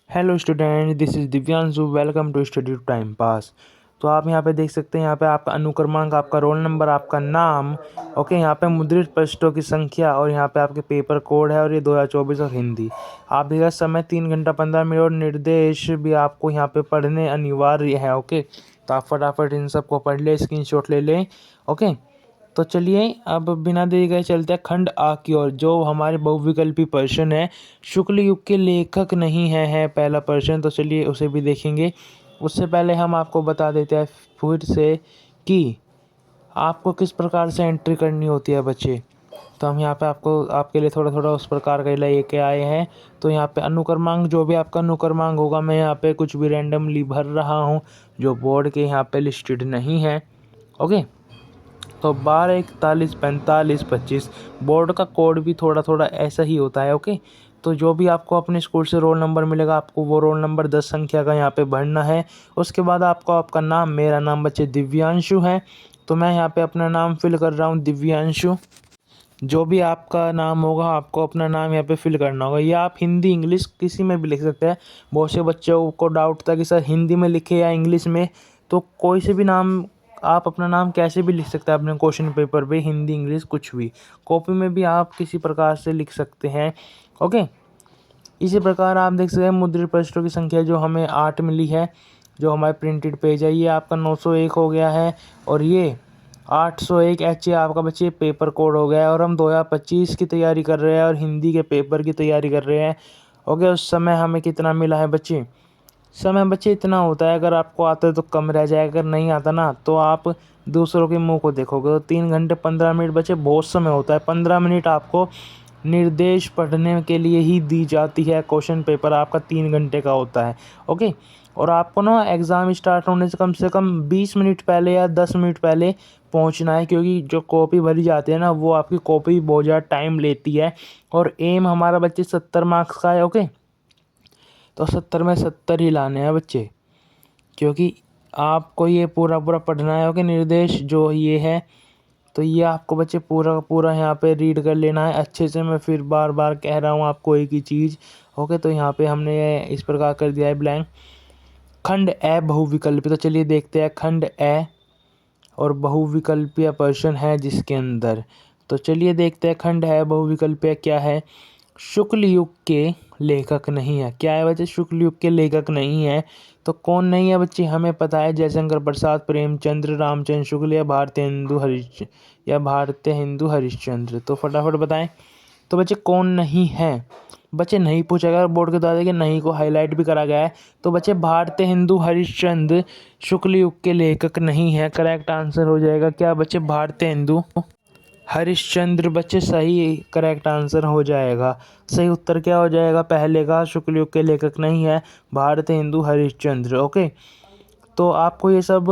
Hello student, this is Divyanshu. Welcome to study time pass. तो आप यहाँ पे देख सकते हैं, यहाँ पे आपका अनुक्रमांक, आपका रोल नंबर, आपका नाम, ओके। यहाँ पे मुद्रित पृष्ठों की संख्या और यहाँ पे आपके पेपर कोड है और ये 2024 और हिंदी। आप देखिए समय 3 घंटा 15 मिनट और निर्देश भी आपको यहाँ पे पढ़ने अनिवार्य है, ओके। तो आप फटाफट इन सबको पढ़ ले, स्क्रीनशॉट ले लें, ओके। तो चलिए अब बिना देरी के चलते हैं खंड आ की ओर, जो हमारे बहुविकल्पी प्रश्न है। शुक्ल युग के लेखक नहीं है पहला प्रश्न। तो चलिए उसे भी देखेंगे। उससे पहले हम आपको बता देते हैं फिर से कि आपको किस प्रकार से एंट्री करनी होती है बच्चे। तो हम यहाँ पे आपके लिए थोड़ा थोड़ा उस प्रकार का लेके आए हैं। तो यहाँ पे अनुक्रमांक, जो भी आपका अनुक्रमांक होगा, मैं यहाँ पे कुछ भी रैंडमली भर रहा हूँ जो बोर्ड के यहाँ पे लिस्टेड नहीं है, ओके। तो 12, 41, 45, 25 बोर्ड का कोड भी थोड़ा थोड़ा ऐसा ही होता है, ओके। तो जो भी आपको अपने स्कूल से रोल नंबर मिलेगा, आपको वो रोल नंबर 10 संख्या का यहाँ पे भरना है। उसके बाद आपको आपका नाम, मेरा नाम बच्चे दिव्यांशु है, तो मैं यहाँ पे अपना नाम फिल कर रहा हूँ दिव्यांशु। जो भी आपका नाम होगा, आपको अपना नाम यहाँ पे फिल करना होगा। या आप हिंदी इंग्लिश किसी में भी लिख सकते हैं। बहुत से बच्चों को डाउट था कि सर हिंदी में लिखे या इंग्लिश में, तो कोई से भी नाम, आप अपना नाम कैसे भी लिख सकते हैं अपने क्वेश्चन पेपर पे, हिंदी इंग्लिश कुछ भी। कॉपी में भी आप किसी प्रकार से लिख सकते हैं, ओके। इसी प्रकार आप देख सकते हैं मुद्रित पृष्ठों की संख्या जो हमें 8 मिली है, जो हमारे प्रिंटेड पेज है, ये आपका 901 हो गया है। और ये 801 एच आपका बच्चे पेपर कोड हो गया है। और हम 2025 की तैयारी कर रहे हैं और हिंदी के पेपर की तैयारी कर रहे हैं, ओके। उस समय हमें कितना मिला है बच्चे? समय बच्चे इतना होता है, अगर आपको आता है तो कम रह जाएगा, अगर नहीं आता ना तो आप दूसरों के मुंह को देखोगे। तो 3 घंटे 15 मिनट बच्चे बहुत समय होता है। 15 मिनट आपको निर्देश पढ़ने के लिए ही दी जाती है। क्वेश्चन पेपर आपका 3 घंटे का होता है, ओके। और आपको ना एग्ज़ाम स्टार्ट होने से कम 20 मिनट पहले या 10 मिनट पहले पहुंचना है, क्योंकि जो कॉपी भरी जाती है ना, वो आपकी कॉपी बहुत ज़्यादा टाइम लेती है। और एम हमारा बच्चे 70 मार्क्स का है, ओके। तो 70 में 70 ही लाने हैं बच्चे, क्योंकि आपको ये पूरा पूरा पढ़ना है, ओके। निर्देश जो ये है, तो ये आपको बच्चे पूरा का पूरा यहाँ पे रीड कर लेना है अच्छे से। मैं फिर बार बार कह रहा हूँ आपको एक ही चीज़, ओके। तो यहाँ पे हमने इस प्रकार कर दिया है ब्लैंक। खंड ए बहुविकल्पी। तो चलिए देखते हैं खंड ए और बहुविकल्पीय प्रश्न है जिसके अंदर। तो चलिए देखते हैं खंड है बहुविकल्पीय क्या है। शुक्ल युग के लेखक नहीं है। क्या है बच्चे? शुक्ल युग के लेखक नहीं है। तो कौन नहीं है बच्चे? हमें पता है, जयशंकर प्रसाद, प्रेमचंद्र, रामचंद्र शुक्ल या भारतीय हिंदू हरिश्चंद्र। तो फटाफट बताएं तो बच्चे कौन नहीं है। बच्चे नहीं पूछा गया, बोर्ड के द्वारा कि नहीं को हाईलाइट भी करा गया है। तो बच्चे भारतीय हिंदू हरिश्चंद्र शुक्ल युग के लेखक नहीं है। करेक्ट आंसर हो जाएगा क्या बच्चे? भारतीय हिंदू हरिश्चंद्र बच्चे सही करेक्ट आंसर हो जाएगा। सही उत्तर क्या हो जाएगा पहले का? शुक्ल युग के लेखक नहीं है, भारतीय हिंदू हरिश्चंद्र, ओके। तो आपको ये सब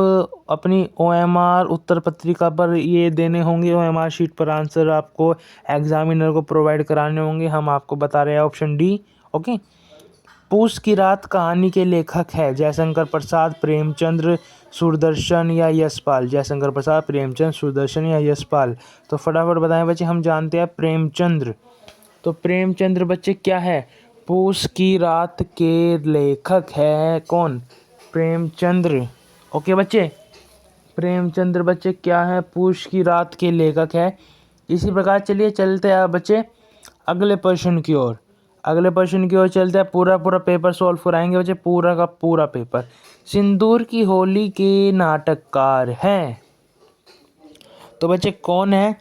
अपनी OMR उत्तर पत्रिका पर ये देने होंगे। OMR शीट पर आंसर आपको एग्जामिनर को प्रोवाइड कराने होंगे। हम आपको बता रहे हैं ऑप्शन डी, ओके। पूस की रात कहानी के लेखक है जयशंकर प्रसाद, प्रेमचंद्र, सूरदर्शन या यशपाल। जयशंकर प्रसाद, प्रेमचंद, सूरदर्शन या यशपाल। तो फटाफट बताएं बच्चे। हम जानते हैं प्रेमचंद्र। तो प्रेमचंद्र बच्चे क्या है? पूस की रात के लेखक है कौन? प्रेमचंद्र, ओके बच्चे। प्रेमचंद्र बच्चे क्या है? पूस की रात के लेखक है। इसी प्रकार चलिए चलते हैं बच्चे अगले प्रश्न की ओर। अगले प्रश्न की ओर चलते हैं। पूरा पूरा पेपर सॉल्व कराएंगे बच्चे, पूरा का पूरा पेपर। सिंदूर की होली के नाटककार हैं, तो बच्चे कौन है?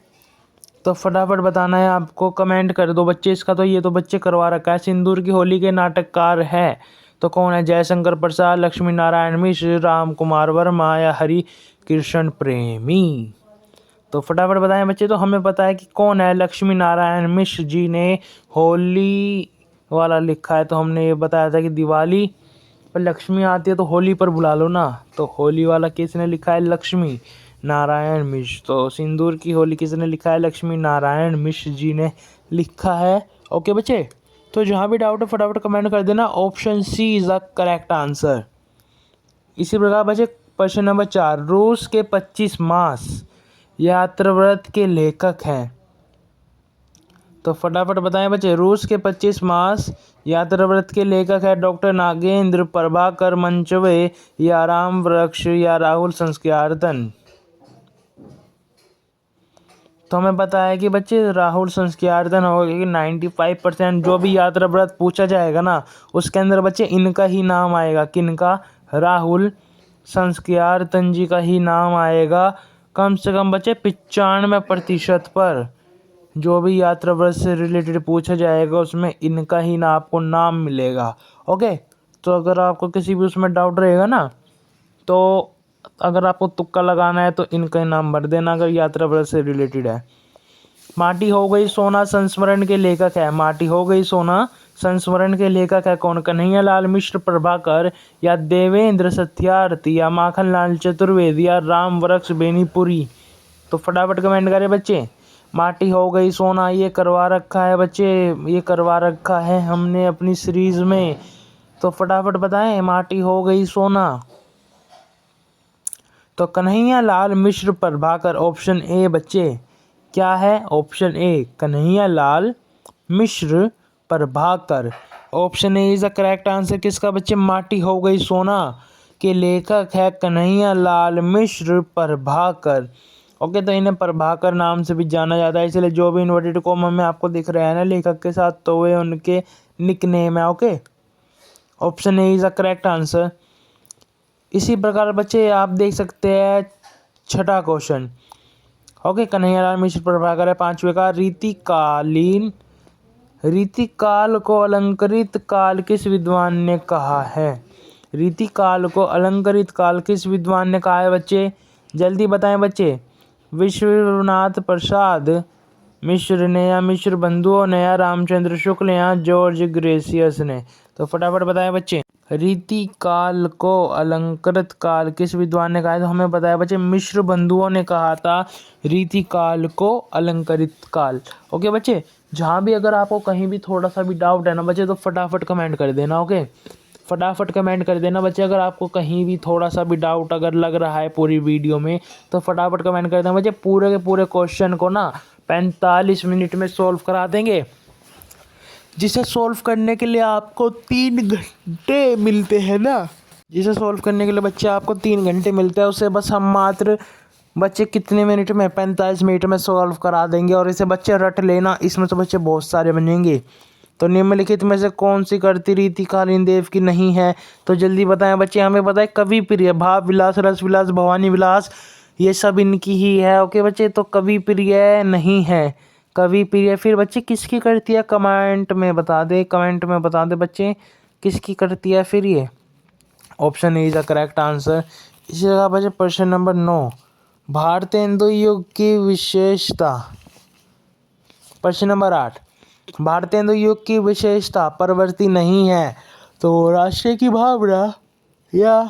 तो फटाफट बताना है आपको, कमेंट कर दो बच्चे इसका। तो ये तो बच्चे करवा रखा है। सिंदूर की होली के नाटककार है तो कौन है? जयशंकर प्रसाद, लक्ष्मी नारायण मिश्र, राम कुमार वर्मा या हरि कृष्ण प्रेमी। तो फटाफट बताएं बच्चे। तो हमें पता है कि कौन है, लक्ष्मी नारायण मिश्र जी ने होली वाला लिखा है। तो हमने ये बताया था कि दिवाली पर लक्ष्मी आती है तो होली पर बुला लो ना। तो होली वाला किसने लिखा है? लक्ष्मी नारायण मिश्र। तो सिंदूर की होली किसने लिखा है? लक्ष्मी नारायण मिश्र जी ने लिखा है, ओके बच्चे। तो जहाँ भी डाउट है फटाफट कमेंट कर देना। Option C is the correct answer. इसी प्रकार बच्चे प्रश्न नंबर 4। रूस के 25 मास यात्राव्रत के लेखक हैं। तो फटाफट बताएं बच्चे। रूस के 25 मास यात्राव्रत के लेखक है डॉक्टर नागेंद्र प्रभाकर मंचवे या राम वृक्ष या राहुल संस्कृतन। तो हमें पता है कि बच्चे राहुल संस्कृतन होगा, क्योंकि 95% जो भी यात्राव्रत पूछा जाएगा ना उसके अंदर बच्चे इनका ही नाम आएगा। किनका? राहुल संस्कृतन जी का ही नाम आएगा। कम से कम बच्चे 95% पर जो भी यात्राव्रत से रिलेटेड पूछा जाएगा उसमें इनका ही ना आपको नाम मिलेगा। ओके, तो अगर आपको किसी भी उसमें डाउट रहेगा ना, तो अगर आपको तुक्का लगाना है तो इनका ही नाम भर देना अगर यात्राव्रत से रिलेटेड है। माटी हो गई सोना संस्मरण के लेखक है। माटी हो गई सोना संस्मरण के लेखक है कौन? कन्हैयालाल मिश्र प्रभाकर या देवेंद्र सत्यार्थी या माखनलाल चतुर्वेदी या राम वृक्ष बेनीपुरी। तो फटाफट कमेंट करें बच्चे। माटी हो गई सोना ये करवा रखा है बच्चे, ये करवा रखा है हमने अपनी सीरीज में। तो फटाफट बताएं माटी हो गई सोना। तो कन्हैयालाल मिश्र प्रभाकर ऑप्शन ए बच्चे। क्या है? Option A Kanhaiyalal Mishra Prabhakar. Option a is the correct answer. किसका बच्चे? माटी हो गई सोना के लेखक है कन्हैयालाल मिश्र प्रभाकर। ओके, तो इन्हें प्रभाकर नाम से भी जाना जाता है, इसलिए जो भी इन्वर्टेड कॉमा में आपको दिख रहा है ना लेखक के साथ, तो वे उनके निकनेम है। Okay, option a is the correct answer. इसी प्रकार बच्चे आप देख सकते हैं छठा क्वेश्चन। ओके, कन्हैयालाल मिश्र प्रभाकर है 5वें का। रीतिकाल को अलंकृत काल किस विद्वान ने कहा है? रीतिकाल को अलंकृत काल किस विद्वान ने कहा है बच्चे? जल्दी बताएं बच्चे। विश्वनाथ प्रसाद मिश्र ने या मिश्र बंधुओं ने या रामचंद्र शुक्ल या जॉर्ज ग्रेसियस ने। तो फटाफट बताएं बच्चे। रीति काल को अलंकृत काल किस विद्वान ने कहा है? तो हमें बताया बच्चे मिश्र बंधुओं ने कहा था रीति काल को अलंकृत काल। ओके बच्चे, जहाँ भी अगर आपको कहीं भी थोड़ा सा भी डाउट है ना बच्चे, तो फटाफट कमेंट कर देना। ओके, फटाफट कमेंट कर देना बच्चे। अगर आपको कहीं भी थोड़ा सा भी डाउट अगर लग रहा है पूरी वीडियो में, तो फटाफट कमेंट कर देना बच्चे। पूरे के पूरे क्वेश्चन को ना 45 मिनट में सॉल्व करा देंगे, जिसे सॉल्व करने के लिए आपको 3 घंटे मिलते हैं ना। जिसे सॉल्व करने के लिए बच्चे आपको 3 घंटे मिलते हैं, उसे बस हम मात्र बच्चे कितने मिनट में? 45 मिनट में सॉल्व करा देंगे। और इसे बच्चे रट लेना, इसमें तो बच्चे बहुत सारे बनेंगे। तो निम्नलिखित में से कौन सी कृति रीतिकालीन देव की नहीं है? तो जल्दी बताएं बच्चे। हमें बताएं कवि प्रिय, भाव विलास, रस विलास, भवानी विलास, ये सब इनकी ही है। ओके बच्चे, तो कवि प्रिय नहीं है। कवि प्रिय फिर बच्चे किसकी कृति है? कमेंट में बता दे, कमेंट में बता दे बच्चे किसकी कृति है फिर ये। Option a is the correct answer. इसी जगह बच्चे प्रश्न नंबर 9, भारतेंदु युग की विशेषता। प्रश्न नंबर 8, भारतेंदु युग की विशेषता परवर्ती नहीं है। तो राष्ट्र की भावना या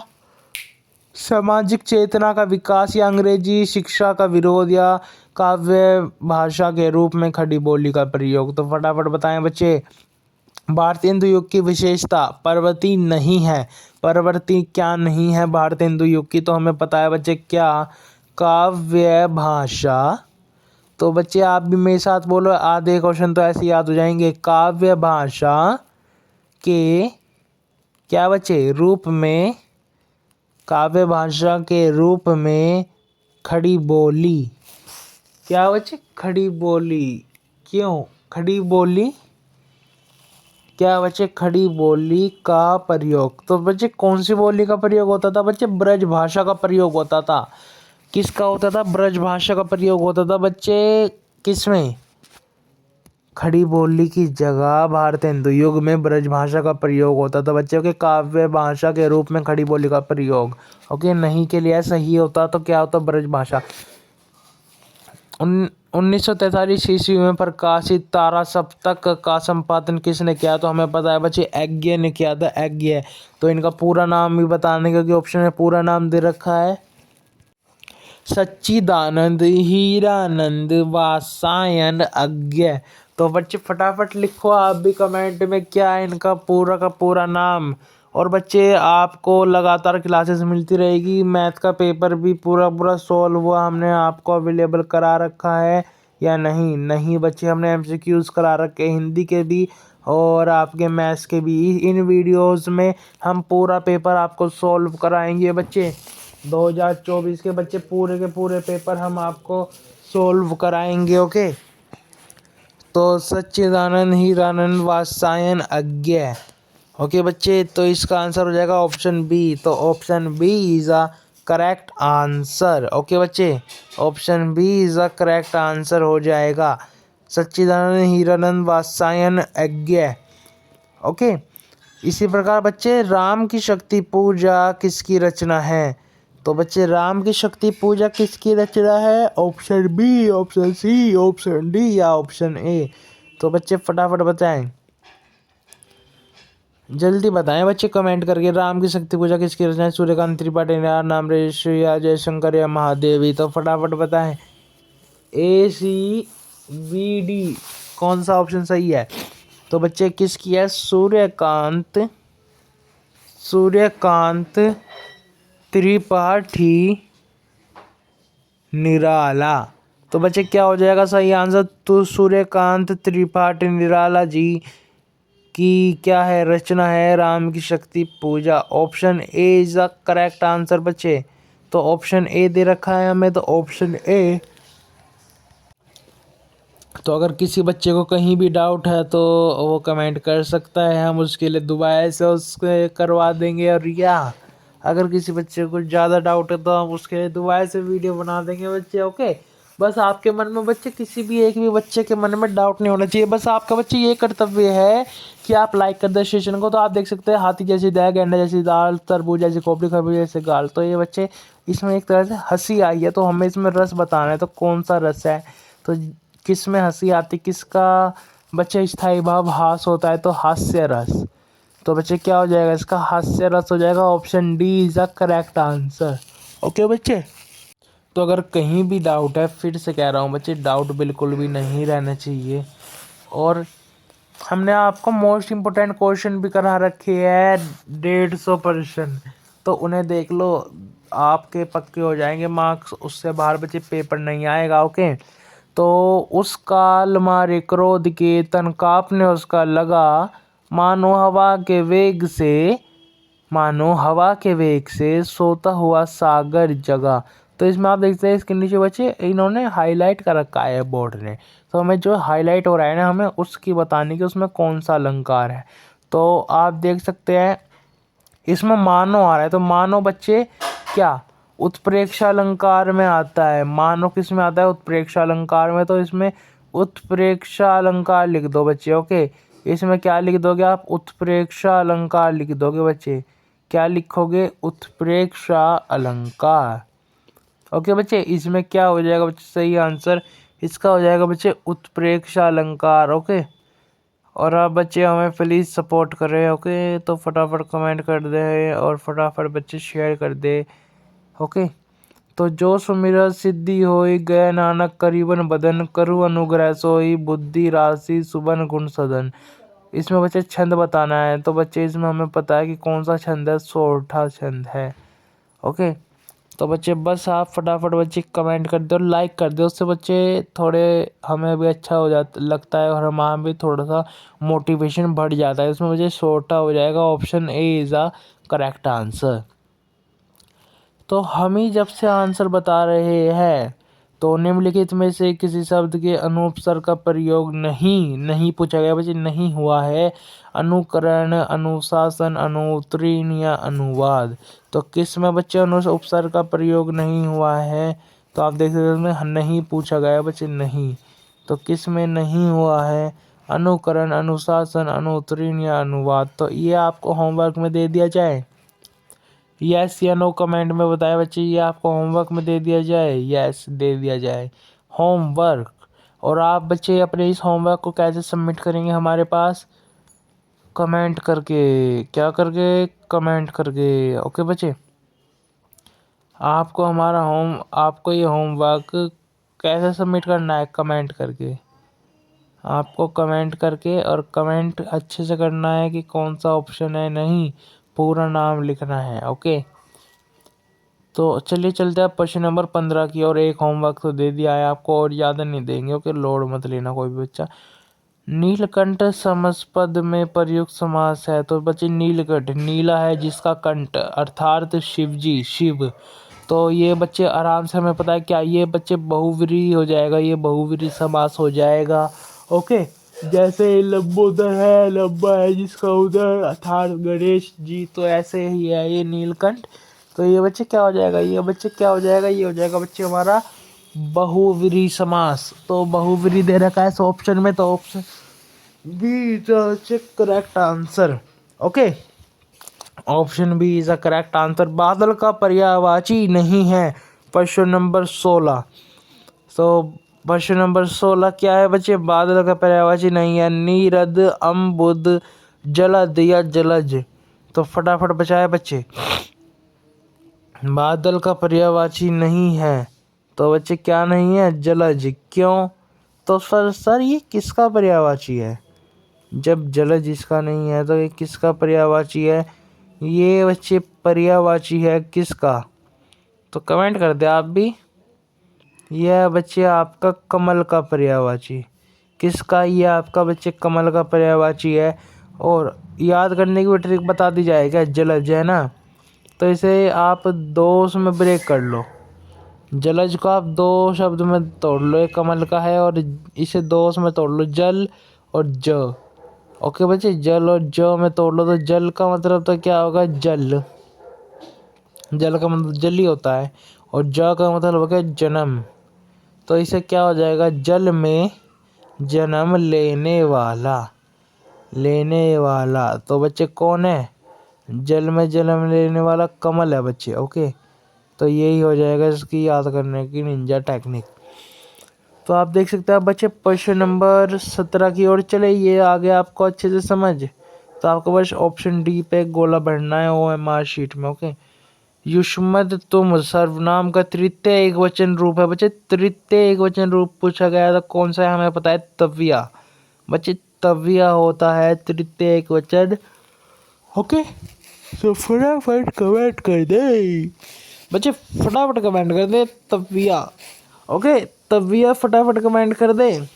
सामाजिक चेतना का विकास या अंग्रेजी शिक्षा का विरोध या काव्य भाषा के रूप में खड़ी बोली का प्रयोग। तो फटाफट बताएं बच्चे। भारतेंदु युग की विशेषता परवर्ती नहीं है। परवर्ती क्या नहीं है भारतेंदु युग की? तो हमें पता है बच्चे क्या? काव्य भाषा। तो बच्चे आप भी मेरे साथ बोलो, आधे क्वेश्चन तो ऐसे याद हो जाएंगे। काव्य भाषा के क्या बच्चे? रूप में, काव्य भाषा के रूप में खड़ी बोली। क्या बच्चे? खड़ी बोली। क्यों खड़ी बोली? क्या बच्चे? खड़ी बोली का प्रयोग। तो बच्चे कौन सी बोली का प्रयोग होता था बच्चे? ब्रज भाषा का प्रयोग होता था। किसका होता था? ब्रज भाषा का प्रयोग होता था बच्चे। किसमें? खड़ी बोली की जगह भारतेंदु युग में ब्रज भाषा का प्रयोग होता था बच्चों के। काव्य भाषा के रूप में खड़ी बोली का प्रयोग। ओके, नहीं के लिए सही होता तो क्या होता? ब्रज भाषा। 1943 ईस्वी में प्रकाशित तारा सप्तक का संपादन किसने किया? तो हमें पता है बच्चे ऐग्य ने किया था। ऐग्य। तो इनका पूरा नाम भी बताने, क्योंकि ऑप्शन में पूरा नाम दे रखा है। सच्चिदानंद हीरानंद वात्स्यायन अज्ञ। तो बच्चे फटाफट लिखो आप भी कमेंट में क्या है इनका पूरा का पूरा नाम। और बच्चे आपको लगातार क्लासेस मिलती रहेगी। मैथ का पेपर भी पूरा पूरा सॉल्व हुआ, हमने आपको अवेलेबल करा रखा है। या नहीं? नहीं बच्चे, हमने एमसीक्यूज करा रखे हिंदी के भी और आपके मैथ्स के भी। इन वीडियोस में हम पूरा पेपर आपको सॉल्व कराएंगे बच्चे। 2024 के बच्चे पूरे के पूरे पेपर हम आपको सॉल्व कराएंगे। ओके, तो सच्चिदानंद हीरानंद वात्स्यायन अज्ञे। ओके बच्चे, तो इसका आंसर हो जाएगा ऑप्शन बी। तो option B is a correct answer. Okay बच्चे, option B is a correct answer हो जाएगा, सच्चिदानंद हीरानंद वात्स्यायन अज्ञे। ओके, इसी प्रकार बच्चे राम की शक्ति पूजा किसकी रचना है? तो बच्चे राम की शक्ति पूजा किसकी रचना है? Option B, option C, option D या ऑप्शन ए? तो बच्चे फटाफट बताएं, जल्दी बताएं बच्चे कमेंट करके। राम की शक्ति पूजा किसकी रचना है? सूर्यकांत त्रिपाठी, नामरेश या जयशंकर या महादेवी? तो फटाफट बताएं, ए सी बी डी कौन सा ऑप्शन सही है? तो बच्चे किसकी है? सूर्यकांत त्रिपाठी निराला। तो बच्चे क्या हो जाएगा सही आंसर? तो सूर्यकांत त्रिपाठी निराला जी की क्या है रचना है? Ram ki Shakti Puja. Option a is the correct answer बच्चे। तो ऑप्शन ए दे रखा है हमें, तो ऑप्शन ए। तो अगर किसी बच्चे को कहीं भी डाउट है तो वो कमेंट कर सकता है, हम उसके लिए दोबारा से उसके करवा देंगे। और या अगर किसी बच्चे को ज़्यादा डाउट है तो हम उसके लिए दोबारा से वीडियो बना देंगे बच्चे। ओके, बस आपके मन में बच्चे, किसी भी एक भी बच्चे के मन में डाउट नहीं होना चाहिए। बस आपका बच्चे ये कर्तव्य है कि आप लाइक कर दे सेशन को। तो आप देख सकते हैं हाथी जैसी दाल, गेंडा जैसी दाल, तरबूज जैसी खोपड़ी, खरबूज जैसे गाल। तो ये बच्चे इसमें एक तरह से हंसी आई है, तो हमें इसमें रस बताना है। तो कौन सा रस है? तो किस में हंसी आती, किसका बच्चे स्थायी भाव हास होता है? तो हास्य रस। तो बच्चे क्या हो जाएगा इसका? हास्य रस हो जाएगा। Option D is the correct answer. Okay बच्चे, तो अगर कहीं भी डाउट है, फिर से कह रहा हूँ बच्चे, डाउट बिल्कुल भी नहीं रहना चाहिए। और हमने आपको मोस्ट इम्पोर्टेंट क्वेश्चन भी करा रखे हैं 150 प्रश्न, तो उन्हें देख लो, आपके पक्के हो जाएंगे मार्क्स। उससे बाहर बच्चे पेपर नहीं आएगा। ओके, तो उस काल मारे क्रोध के तन कांपने उसका लगा, मानो हवा के वेग से सोता हुआ सागर जगा। तो इसमें आप देखते हैं इसके नीचे बच्चे इन्होंने हाईलाइट कर रखा है बोर्ड ने। तो हमें जो हाईलाइट हो रहा है ना, हमें उसकी बताने की उसमें कौन सा अलंकार है। तो आप देख सकते हैं इसमें मानो आ रहा है, तो मानो बच्चे क्या उत्प्रेक्षा अलंकार में आता है? मानो किस में आता है? उत्प्रेक्षा अलंकार में। तो इसमें उत्प्रेक्षा अलंकार लिख दो बच्चे। ओके, इसमें क्या लिख दोगे आप? उत्प्रेक्षा अलंकार लिख दोगे बच्चे। क्या लिखोगे? उत्प्रेक्षा अलंकार। ओके बच्चे, इसमें क्या हो जाएगा बच्चे सही आंसर? इसका हो जाएगा बच्चे उत्प्रेक्षा अलंकार। ओके, और आप बच्चे हमें प्लीज़ सपोर्ट करें। ओके, तो फटाफट कमेंट कर दे और फटाफट बच्चे शेयर कर दे। ओके, तो जो सुमिर सिद्धि होई, गए नानक करीबन बदन, करु अनुग्रह सोई, बुद्धि राशि सुबन गुण सदन। इसमें बच्चे छंद बताना है। तो बच्चे इसमें हमें पता है कि कौन सा छंद है, सोरठा छंद है। ओके, तो बच्चे बस आप फटाफट बच्चे कमेंट कर दो, लाइक कर दो, उससे बच्चे थोड़े हमें भी अच्छा हो जाता लगता है और हमारा भी थोड़ा सा मोटिवेशन बढ़ जाता है। इसमें मुझे सोरठा हो जाएगा। Option A is a correct answer. तो हम ही जब से आंसर बता रहे हैं, तो निम्नलिखित में से किसी शब्द के अनुपसर्ग का प्रयोग नहीं पूछा गया बच्चे, नहीं हुआ है। अनुकरण, अनुशासन, अनुत्तीर्ण या अनुवाद। तो किस में बच्चे उपसर्ग का प्रयोग नहीं हुआ है? तो आप देख सकते हैं नहीं पूछा गया बच्चे, नहीं। तो किस में नहीं हुआ है? अनुकरण, अनुशासन, अनुत्तीर्ण या अनुवाद। तो ये आपको होमवर्क में दे दिया जाए। यस या नो कमेंट में बताएं बच्चे, ये आपको होमवर्क में दे दिया जाए। यस, दे दिया जाए होमवर्क। और आप बच्चे अपने इस होमवर्क को कैसे सबमिट करेंगे हमारे पास? कमेंट करके। क्या करके? कमेंट करके। ओके बच्चे, आपको ये होमवर्क कैसे सबमिट करना है? कमेंट करके। आपको कमेंट करके, और कमेंट अच्छे से करना है कि कौन सा ऑप्शन है, नहीं पूरा नाम लिखना है। ओके, तो चलिए चलते हैं प्रश्न नंबर 15 की और। एक होमवर्क तो दे दिया है आपको और याद नहीं देंगे, ओके, लोड मत लेना कोई भी बच्चा। नीलकंठ समासपद में प्रयुक्त समास है। तो बच्चे नीलकंठ, नीला है जिसका कंठ अर्थात शिवजी, शिव। तो ये बच्चे आराम से हमें पता है क्या, ये बच्चे बहुव्रीहि हो जाएगा, ये बहुव्रीहि समास हो जाएगा, ओके। जैसे लंबोदर है, लंबा है जिसका उदर अर्थात गणेश जी, तो ऐसे ही है ये नीलकंठ। तो ये बच्चे क्या हो जाएगा, ये बच्चे क्या हो जाएगा, ये हो जाएगा बच्चे हमारा बहुव्रीहि समास। तो बहुव्रीहि दे रखा है ऑप्शन में, तो option B is the correct answer, okay. Option B is the correct answer. बादल का पर्यायवाची नहीं है। प्रश्न नंबर 16। तो प्रश्न नंबर 16 क्या है बच्चे, बादल का पर्यायवाची नहीं है। नीरद, अम्बुद, जलद या जलज। तो फटाफट बचाए बच्चे, बादल का पर्यायवाची नहीं है। तो बच्चे क्या नहीं है, जलज। क्यों? तो सर ये किसका पर्यायवाची है? जब जलज इसका नहीं है तो ये किसका पर्यायवाची है? ये बच्चे पर्यायवाची है किसका? तो कमेंट कर दे आप भी। यह बच्चे आपका कमल का पर्यायवाची। किसका? ये आपका बच्चे कमल का पर्यायवाची है। और याद करने की भी ट्रिक बता दी जाए क्या, जलज है ना, तो इसे आप दो में ब्रेक कर लो। जलज को आप दो शब्द में तोड़ लो, एक कमल का है और इसे दो में तोड़ लो, जल और ज। ओके बच्चे, जल और ज में तोड़ लो तो जल का मतलब तो क्या होगा, जल। जल का मतलब जल ही होता है। और ज का मतलब हो गया जन्म। तो इसे क्या हो जाएगा, जल में जन्म लेने वाला, लेने वाला। तो बच्चे कौन है, जल में जन्म लेने वाला कमल है बच्चे, ओके। तो यही हो जाएगा इसकी याद करने की निंजा टेक्निक। तो आप देख सकते हैं बच्चे प्रश्न नंबर 17 की ओर चले। ये आगे आपको अच्छे से समझ, तो आपको बस ऑप्शन डी पे एक गोला भरना है OMR शीट में, ओके। युष्मद तुम सर्वनाम का तृतीय एक वचन रूप है बच्चे। तृतीय एक वचन रूप पूछा गया था, कौन सा है हमें पता है, तव्या। बच्चे तव्या होता है तृतीय एक वचन, ओके। तो फटाफट कमेंट कर दे बच्चे, फटाफट कमेंट कर दे तव्या, ओके। तव्या फटाफट कमेंट कर दे।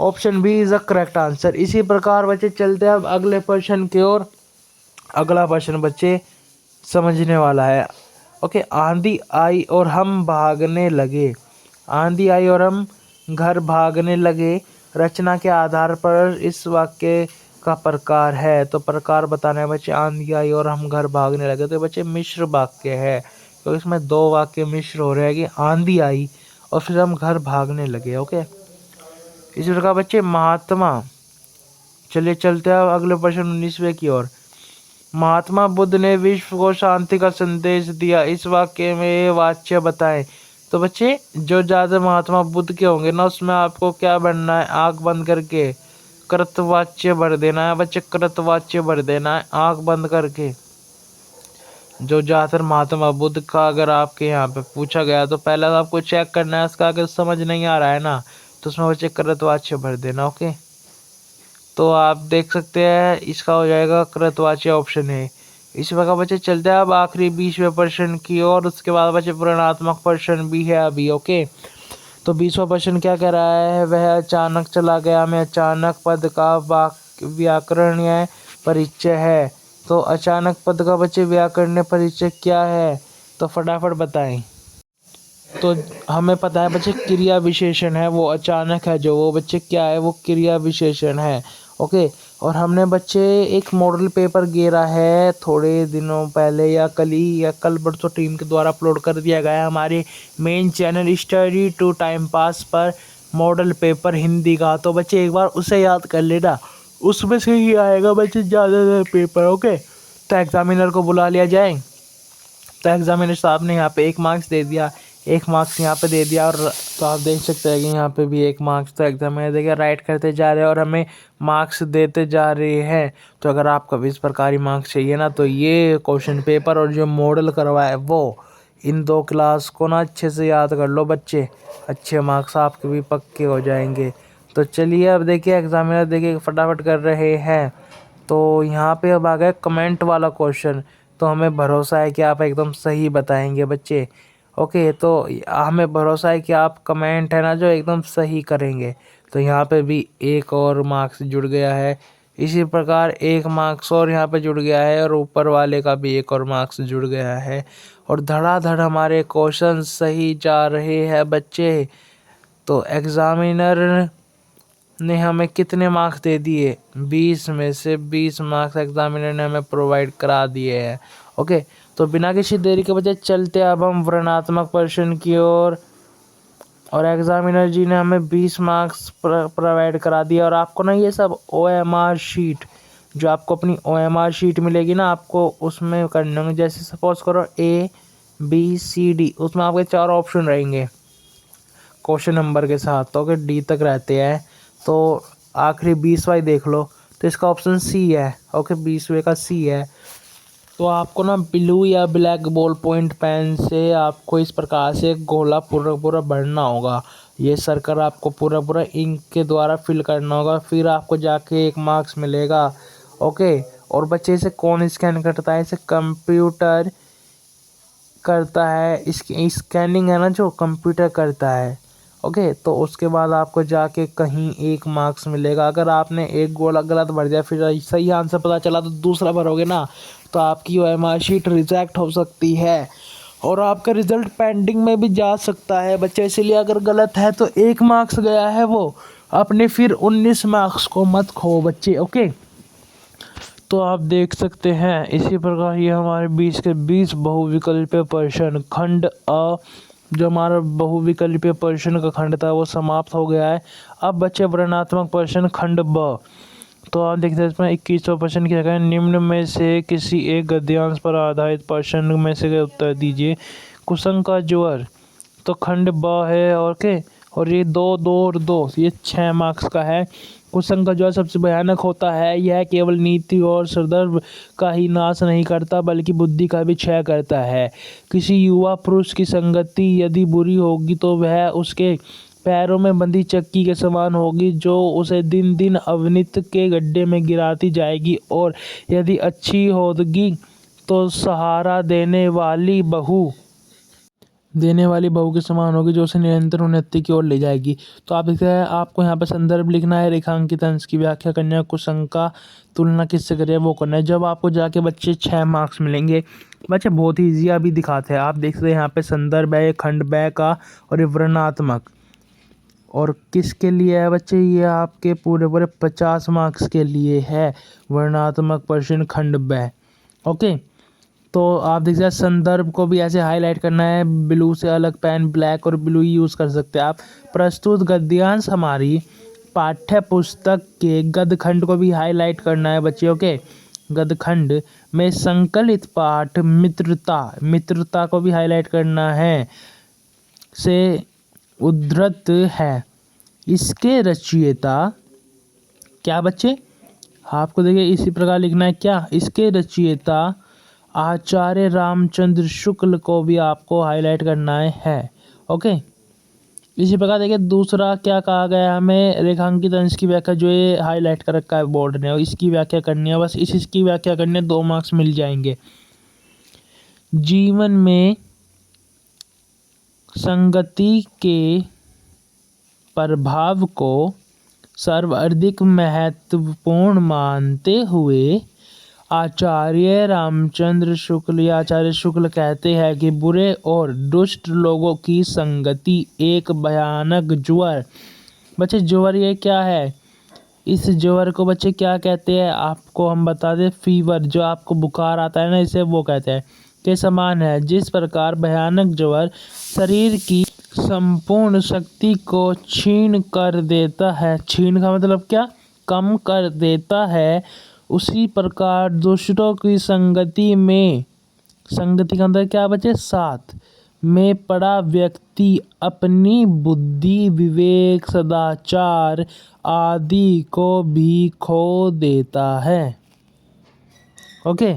Option B is the correct answer. इसी प्रकार बच्चे चलते हैं अब अगले प्रश्न की ओर। अगला प्रश्न बच्चे समझने वाला है, ओके। आंधी आई और हम भागने लगे। आंधी आई और हम घर भागने लगे, रचना के आधार पर इस वाक्य का प्रकार है। तो प्रकार बताना है बच्चे, आंधी आई और हम घर भागने लगे। तो बच्चे मिश्र वाक्य है, तो इसमें दो वाक्य मिश्र हो रहे हैं कि आंधी आई और फिर हम घर भागने लगे, ओके। इसी प्रकार बच्चे महात्मा, चलिए चलते हैं अगले प्रश्न 19वें की ओर। महात्मा बुद्ध ने विश्व को शांति का संदेश दिया, इस वाक्य में वाच्य बताएं। तो बच्चे जो ज़्यादा महात्मा बुद्ध के होंगे ना, उसमें आपको क्या बनना है, आँख बंद करके कृतवाच्य भर देना है बच्चे, कृतवाच्य भर देना है आँख बंद करके। जो ज़्यादातर महात्मा बुद्ध का अगर आपके यहाँ पे पूछा गया तो पहले तो आपको चेक करना है उसका, अगर समझ नहीं आ रहा है ना तो उसमें बच्चे कृतवाच्य भर देना, ओके। तो आप देख सकते हैं इसका हो जाएगा कृतवाच्य, ऑप्शन है। इसी प्रकार बच्चे चलते हैं अब आखिरी 20वें प्रश्न की और उसके बाद बच्चे पूर्णात्मक प्रश्न भी है अभी, ओके। तो 20वां प्रश्न क्या कह रहा है, वह अचानक चला गया में अचानक पद का व्याकरण या परिचय है। तो अचानक पद का बच्चे व्याकरण परिचय क्या है, तो फटाफट बताएं। तो हमें पता है बच्चे क्रिया विशेषण है, वो अचानक है जो, वो बच्चे क्या है, वो क्रिया विशेषण है, ओके। और हमने बच्चे एक मॉडल पेपर गेरा है थोड़े दिनों पहले या कल ही या कल परसों टीम के द्वारा अपलोड कर दिया गया है हमारे main channel study to time pass पर, मॉडल पेपर हिंदी का। तो बच्चे एक बार उसे याद कर लेना, उसमें से ही आएगा बच्चे ज़्यादातर पेपर, ओके। तो एग्जामिनर को बुला लिया जाए। तो एग्जामिनर साहब ने यहाँ पे 1 मार्क्स दे दिया, 1 मार्क्स यहाँ पे दे दिया। और तो आप देख सकते हैं कि यहाँ पे भी 1 मार्क्स तो एग्जामिनर देखिए राइट करते जा रहे हैं और हमें मार्क्स देते जा रहे हैं। तो अगर आपको भी इस प्रकार ही मार्क्स चाहिए ना, तो ये क्वेश्चन पेपर और जो मॉडल करवाए वो इन 2 क्लास को ना अच्छे से याद कर लो बच्चे, अच्छे मार्क्स आपके भी पक्के हो जाएंगे। तो चलिए अब देखिए एग्जामिनर देखिए फटाफट कर रहे हैं। तो यहाँ पे अब आ गया कमेंट वाला क्वेश्चन। तो हमें भरोसा है कि आप एकदम सही बताएंगे बच्चे। ओके, तो हमें भरोसा है कि आप कमेंट है ना जो एकदम सही करेंगे। तो यहाँ पे भी एक और मार्क्स जुड़ गया है। इसी प्रकार एक मार्क्स और यहाँ पे जुड़ गया है और ऊपर वाले का भी एक और मार्क्स जुड़ गया है। और धड़ाधड़ हमारे क्वेश्चन सही जा रहे हैं बच्चे। तो एग्जामिनर ने हमें कितने मार्क्स दे दिए? 20 में से 20 मार्क्स एग्जामिनर ने हमें प्रोवाइड करा दिए हैं। ओके, तो बिना किसी देरी के बच्चे चलते अब हम वर्णनात्मक प्रश्न की ओर। और एग्जामिनर जी ने हमें 20 मार्क्स प्रोवाइड करा दिया। और आपको ना ये सब OMR शीट, जो आपको अपनी OMR शीट मिलेगी ना, आपको उसमें करने होंगे। जैसे सपोज करो ABCD, उसमें आपके 4 ऑप्शन रहेंगे क्वेश्चन नंबर के साथ, तो अगर D तक रहते हैं। तो आखिरी 20वां देख लो, तो इसका ऑप्शन C है। ओके, 20वें का C है। तो आपको ना ब्लू या ब्लैक बॉल पॉइंट पेन से आपको इस प्रकार से गोला पूरा पूरा भरना होगा। ये सर्कल आपको पूरा पूरा इंक के द्वारा फिल करना होगा, फिर आपको जाके 1 मार्क्स मिलेगा। ओके, और बच्चे इसे कौन स्कैन करता है? इसे कंप्यूटर करता है। इसकी स्कैनिंग है ना जो कंप्यूटर करता है। ओके, तो उसके बाद आपको जाके कहीं 1 मार्क्स मिलेगा। अगर आपने एक गोला गलत भर दिया, फिर सही आंसर पता चला तो दूसरा भरोगे ना, तो आपकी OMR शीट रिजेक्ट हो सकती है और आपका रिजल्ट पेंडिंग में भी जा सकता है बच्चे। इसलिए अगर गलत है तो 1 मार्क्स गया है वो, अपने फिर 19 मार्क्स को मत खो बच्चे। ओके, तो आप देख सकते हैं इसी प्रकार ये हमारे 20 के 20 बहुविकल्पीय प्रश्न खंड अ, जो हमारा बहुविकल्पीय प्रश्न का खंड था वो समाप्त हो गया है। अब बच्चे वर्णनात्मक प्रश्न खंड ब। तो आप देखते हैं इसमें 21वां प्रश्न क्या है? निम्न में से किसी एक गद्यांश पर आधारित प्रश्न में से उत्तर दीजिए। कुसुम का ज्वर, तो खंड ब है। और के और ये 2 2 और 2, ये 6 मार्क्स का है। कुसुम का ज्वर सबसे भयानक होता है। यह केवल नीति और सदर्भ का ही नाश नहीं करता बल्कि बुद्धि का भी क्षय करता है। किसी युवा पुरुष की संगति यदि बुरी होगी तो वह उसके पैरों में बंधी चक्की के समान होगी, जो उसे दिन दिन अवनीत के गड्ढे में गिराती जाएगी। और यदि अच्छी होगी तो सहारा देने वाली बहू के समान होगी, जो उसे निरंतर उन्नति की ओर ले जाएगी। तो आप देखते हैं आपको यहाँ पे संदर्भ लिखना है, रेखांकित अंश की व्याख्या करनी है, कुसुम का तुलना किससे करें वो करना है। जब आपको जाके बच्चे 6 मार्क्स मिलेंगे बच्चे, बहुत ही ईजी अभी दिखाते हैं। आप देख सकते हैं यहाँ पे संदर्भ है खंड ब का और ये वर्णनात्मक, और किसके लिए है बच्चे? ये आपके पूरे पूरे 50 मार्क्स के लिए है वर्णनात्मक प्रश्न खंड ब। ओके, तो आप देख सकते हैं संदर्भ को भी ऐसे हाईलाइट करना है, ब्लू से अलग पेन ब्लैक और ब्लू ही यूज़ कर सकते हैं आप। प्रस्तुत गद्यांश हमारी पाठ्य पुस्तक के गद्यखंड को भी हाईलाइट करना है बच्चे। ओके, गद्यखंड में संकलित पाठ मित्रता को भी हाईलाइट करना है, से उद्धृत है। इसके रचयिता क्या बच्चे? आपको देखिए इसी प्रकार लिखना है क्या? इसके रचयिता आचार्य रामचंद्र शुक्ल को भी आपको हाईलाइट करना है। ओके, इसी प्रकार देखिए दूसरा क्या कहा गया हमें, रेखांकित अंश की व्याख्या, जो ये हाईलाइट कर रखा है बोर्ड ने, और इसकी व्याख्या करनी है। बस इसकी व्याख्या करनी है, 2 मार्क्स मिल जाएंगे। जीवन में संगति के प्रभाव को सर्वाधिक महत्वपूर्ण मानते हुए आचार्य शुक्ल कहते हैं कि बुरे और दुष्ट लोगों की संगति एक भयानक ज्वर। बच्चे ज्वर ये क्या है? इस ज्वर को बच्चे क्या कहते हैं आपको हम बता दें, फीवर, जो आपको बुखार आता है ना, इसे वो कहते हैं, के समान है। जिस प्रकार भयानक ज्वर शरीर की संपूर्ण शक्ति को छीन कर देता है, छीन का मतलब क्या? कम कर देता है, उसी प्रकार दूसरों की संगति का अंदर क्या बचे? साथ में पड़ा व्यक्ति अपनी बुद्धि, विवेक, सदाचार आदि को भी खो देता है। ओके,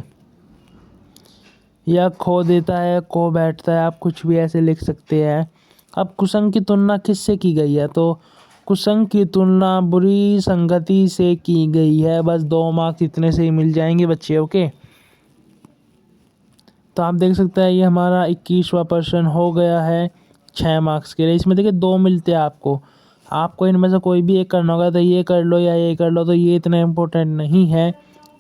या खो देता है, खो बैठता है, आप कुछ भी ऐसे लिख सकते हैं। अब कुसुम की तुलना किससे की गई है? तो कुसुम की तुलना बुरी संगति से की गई है। बस 2 मार्क्स इतने से ही मिल जाएंगे बच्चे। ओके, तो आप देख सकते हैं ये हमारा 21वां प्रश्न हो गया है 6 मार्क्स के लिए। इसमें देखिए 2 मिलते हैं आपको, आपको इनमें से कोई भी एक करना होगा, तो ये कर लो या ये कर लो, तो ये इतना इम्पोर्टेंट नहीं है।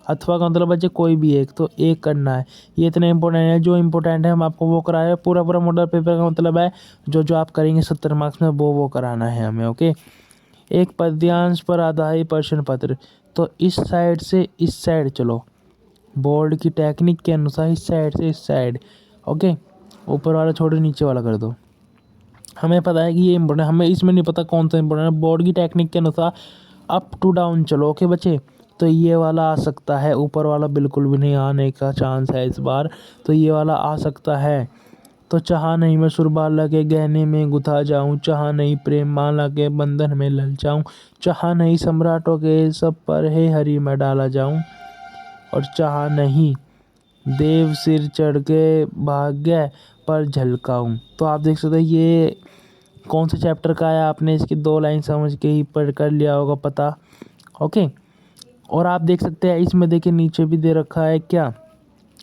अथवा का मतलब बच्चे कोई भी एक, तो एक करना है, ये इतना इम्पोर्टेंट है। जो इम्पोर्टेंट है हम आपको वो कराए। पूरा पूरा मॉडल पेपर का मतलब है जो जो आप करेंगे 70 मार्क्स में वो कराना है हमें। ओके, एक पद्यांश पर आधारित प्रश्न पत्र, तो इस साइड से इस साइड चलो, बोर्ड की टेक्निक के अनुसार इस साइड से इस साइड। ओके, ऊपर वाला छोड़ो, नीचे वाला कर दो। हमें पता है कि ये इम्पोर्टेंट, हमें इसमें नहीं पता कौन सा इम्पोर्टेंट है। बोर्ड की टेक्निक के अनुसार अप टू डाउन चलो। ओके बच्चे, तो ये वाला आ सकता है, ऊपर वाला बिल्कुल भी नहीं आने का चांस है इस बार, तो ये वाला आ सकता है। तो चाहा नहीं मैं सुरबाला के गहने में गुथा जाऊं, चाहा नहीं प्रेम माला के बंधन में ललचाऊं, चाहा नहीं सम्राटों के सब पर हे हरि में डाला जाऊं, और चाहा नहीं देव सिर चढ़ के भाग्य पर झलकाऊं। तो आप देख सकते हैं ये कौन से चैप्टर का है, आपने इसकी 2 लाइन समझ के ही पढ़ कर लिया होगा पता। ओके, और आप देख सकते हैं इसमें देखिए नीचे भी दे रखा है क्या,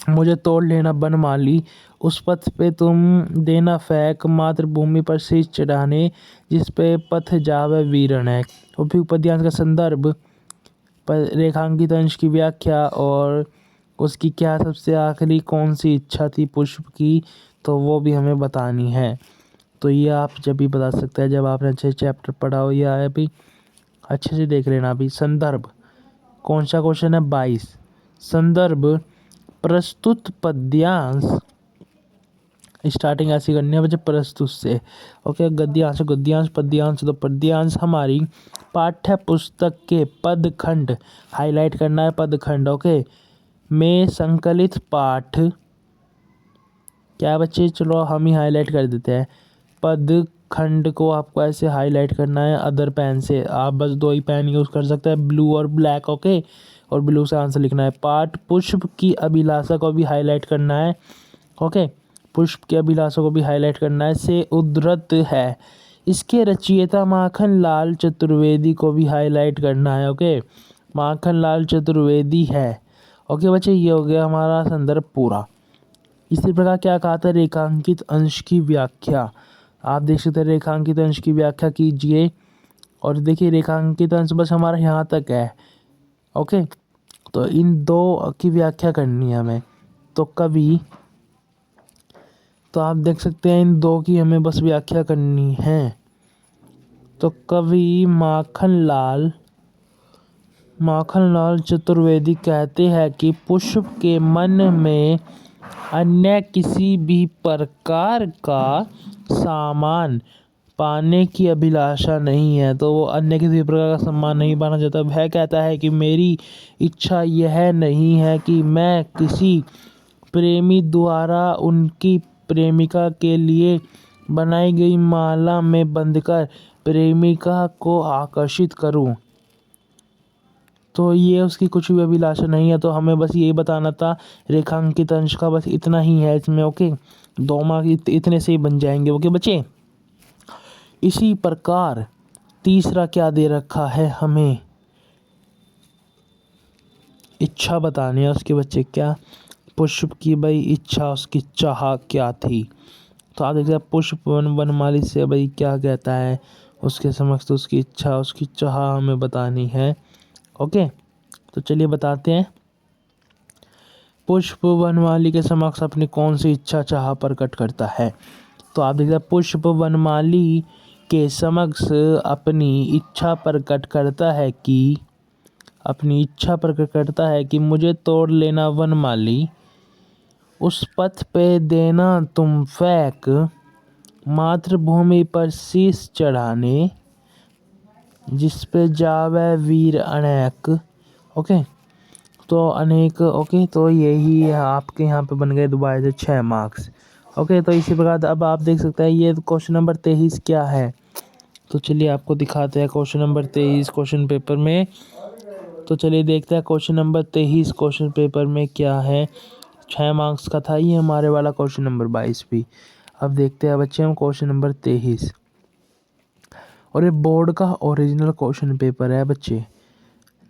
मुझे तोड़ लेना बनमाली, उस पथ पे तुम देना फेंक, मातृभूमि पर शीश चढ़ाने, जिस पे पथ जावे वीरण है। तो फिर पद्यांश का संदर्भ, रेखांकित अंश की व्याख्या, और उसकी क्या सबसे आखिरी कौन सी इच्छा थी पुष्प की, तो वो भी हमें बतानी है। तो ये आप जब भी बता सकते हैं जब आपने अच्छे चैप्टर पढ़ा हो, या अभी अच्छे से देख लेना। अभी संदर्भ कौन सा क्वेश्चन है, 22। संदर्भ प्रस्तुत पद्यांश, स्टार्टिंग ऐसी करनी है बच्चे प्रस्तुत से। ओके, गद्यांश गद्यांश, पद्यांश तो पद्यांश हमारी पाठ्य पुस्तक के पदखंड, हाईलाइट करना है पदखंड। ओके, में संकलित पाठ, क्या बच्चे, चलो हम ही हाईलाइट कर देते हैं। पद खंड को आपको ऐसे हाईलाइट करना है अदर पेन से, आप बस 2 ही पेन यूज़ कर सकते हैं, ब्लू और ब्लैक। ओके, और ब्लू से आंसर लिखना है। पाठ पुष्प की अभिलाषा को भी हाईलाइट करना है। ओके, पुष्प की अभिलाषा को भी हाईलाइट करना है। से उद्धृत है, इसके रचयिता माखन लाल चतुर्वेदी को भी हाईलाइट करना है। ओके, माखन लाल चतुर्वेदी है। ओके बच्चे, ये हो गया हमारा संदर्भ पूरा। इसी प्रकार क्या कहा था, रेखांकित अंश की व्याख्या। आप देख सकते हैं रेखांकित अंश की व्याख्या कीजिए, और देखिए रेखांकित अंश बस हमारा यहाँ तक है। ओके, तो इन 2 की व्याख्या करनी है हमें। तो कवि, तो आप देख सकते हैं इन 2 की हमें बस व्याख्या करनी है। तो कवि माखन लाल चतुर्वेदी कहते हैं कि पुष्प के मन में अन्य किसी भी प्रकार का सामान पाने की अभिलाषा नहीं है। तो वो अन्य किसी प्रकार का सामान नहीं पाना चाहता। वह कहता है कि मेरी इच्छा यह नहीं है कि मैं किसी प्रेमी द्वारा उनकी प्रेमिका के लिए बनाई गई माला में बंधकर प्रेमिका को आकर्षित करूं। तो ये उसकी कुछ भी अभिलाषा नहीं है। तो हमें बस यही बताना था, रेखांकित अंश का बस इतना ही है इसमें। ओके, 2 मार्क इतने से ही बन जाएंगे। ओके बच्चे, इसी प्रकार तीसरा क्या दे रखा है हमें, इच्छा बतानी है उसके बच्चे, क्या पुष्प की भाई इच्छा, उसकी चाह क्या थी। तो आप देखिए पुष्प वनमाली से भाई क्या कहता है उसके समक्ष, तो उसकी इच्छा उसकी चाह हमें बतानी है। ओके, तो चलिए बताते हैं। पुष्प वनमाली के समक्ष अपनी कौन सी इच्छा चाह प्रकट करता है। तो आप देखिए पुष्प वनमाली के समक्ष अपनी इच्छा प्रकट करता है कि मुझे तोड़ लेना वनमाली, उस पथ पे देना तुम फेंक, मातृभूमि पर शीश चढ़ाने, जिस पे जावे वीर अनेक। ओके, तो अनेक। ओके, तो यही है आपके यहाँ पे बन गए दोबारा से 6 मार्क्स। ओके, तो इसी प्रकार अब आप देख सकते हैं ये क्वेश्चन नंबर 23 क्या है। तो चलिए आपको दिखाते हैं क्वेश्चन नंबर 23 क्वेश्चन पेपर में। तो चलिए देखते हैं क्वेश्चन नंबर 23 क्वेश्चन पेपर में क्या है। 6 मार्क्स का था ये हमारे वाला क्वेश्चन नंबर 22 भी। अब देखते हैं बच्चे हम क्वेश्चन नंबर 23, और ये बोर्ड का ओरिजिनल क्वेश्चन पेपर है बच्चे,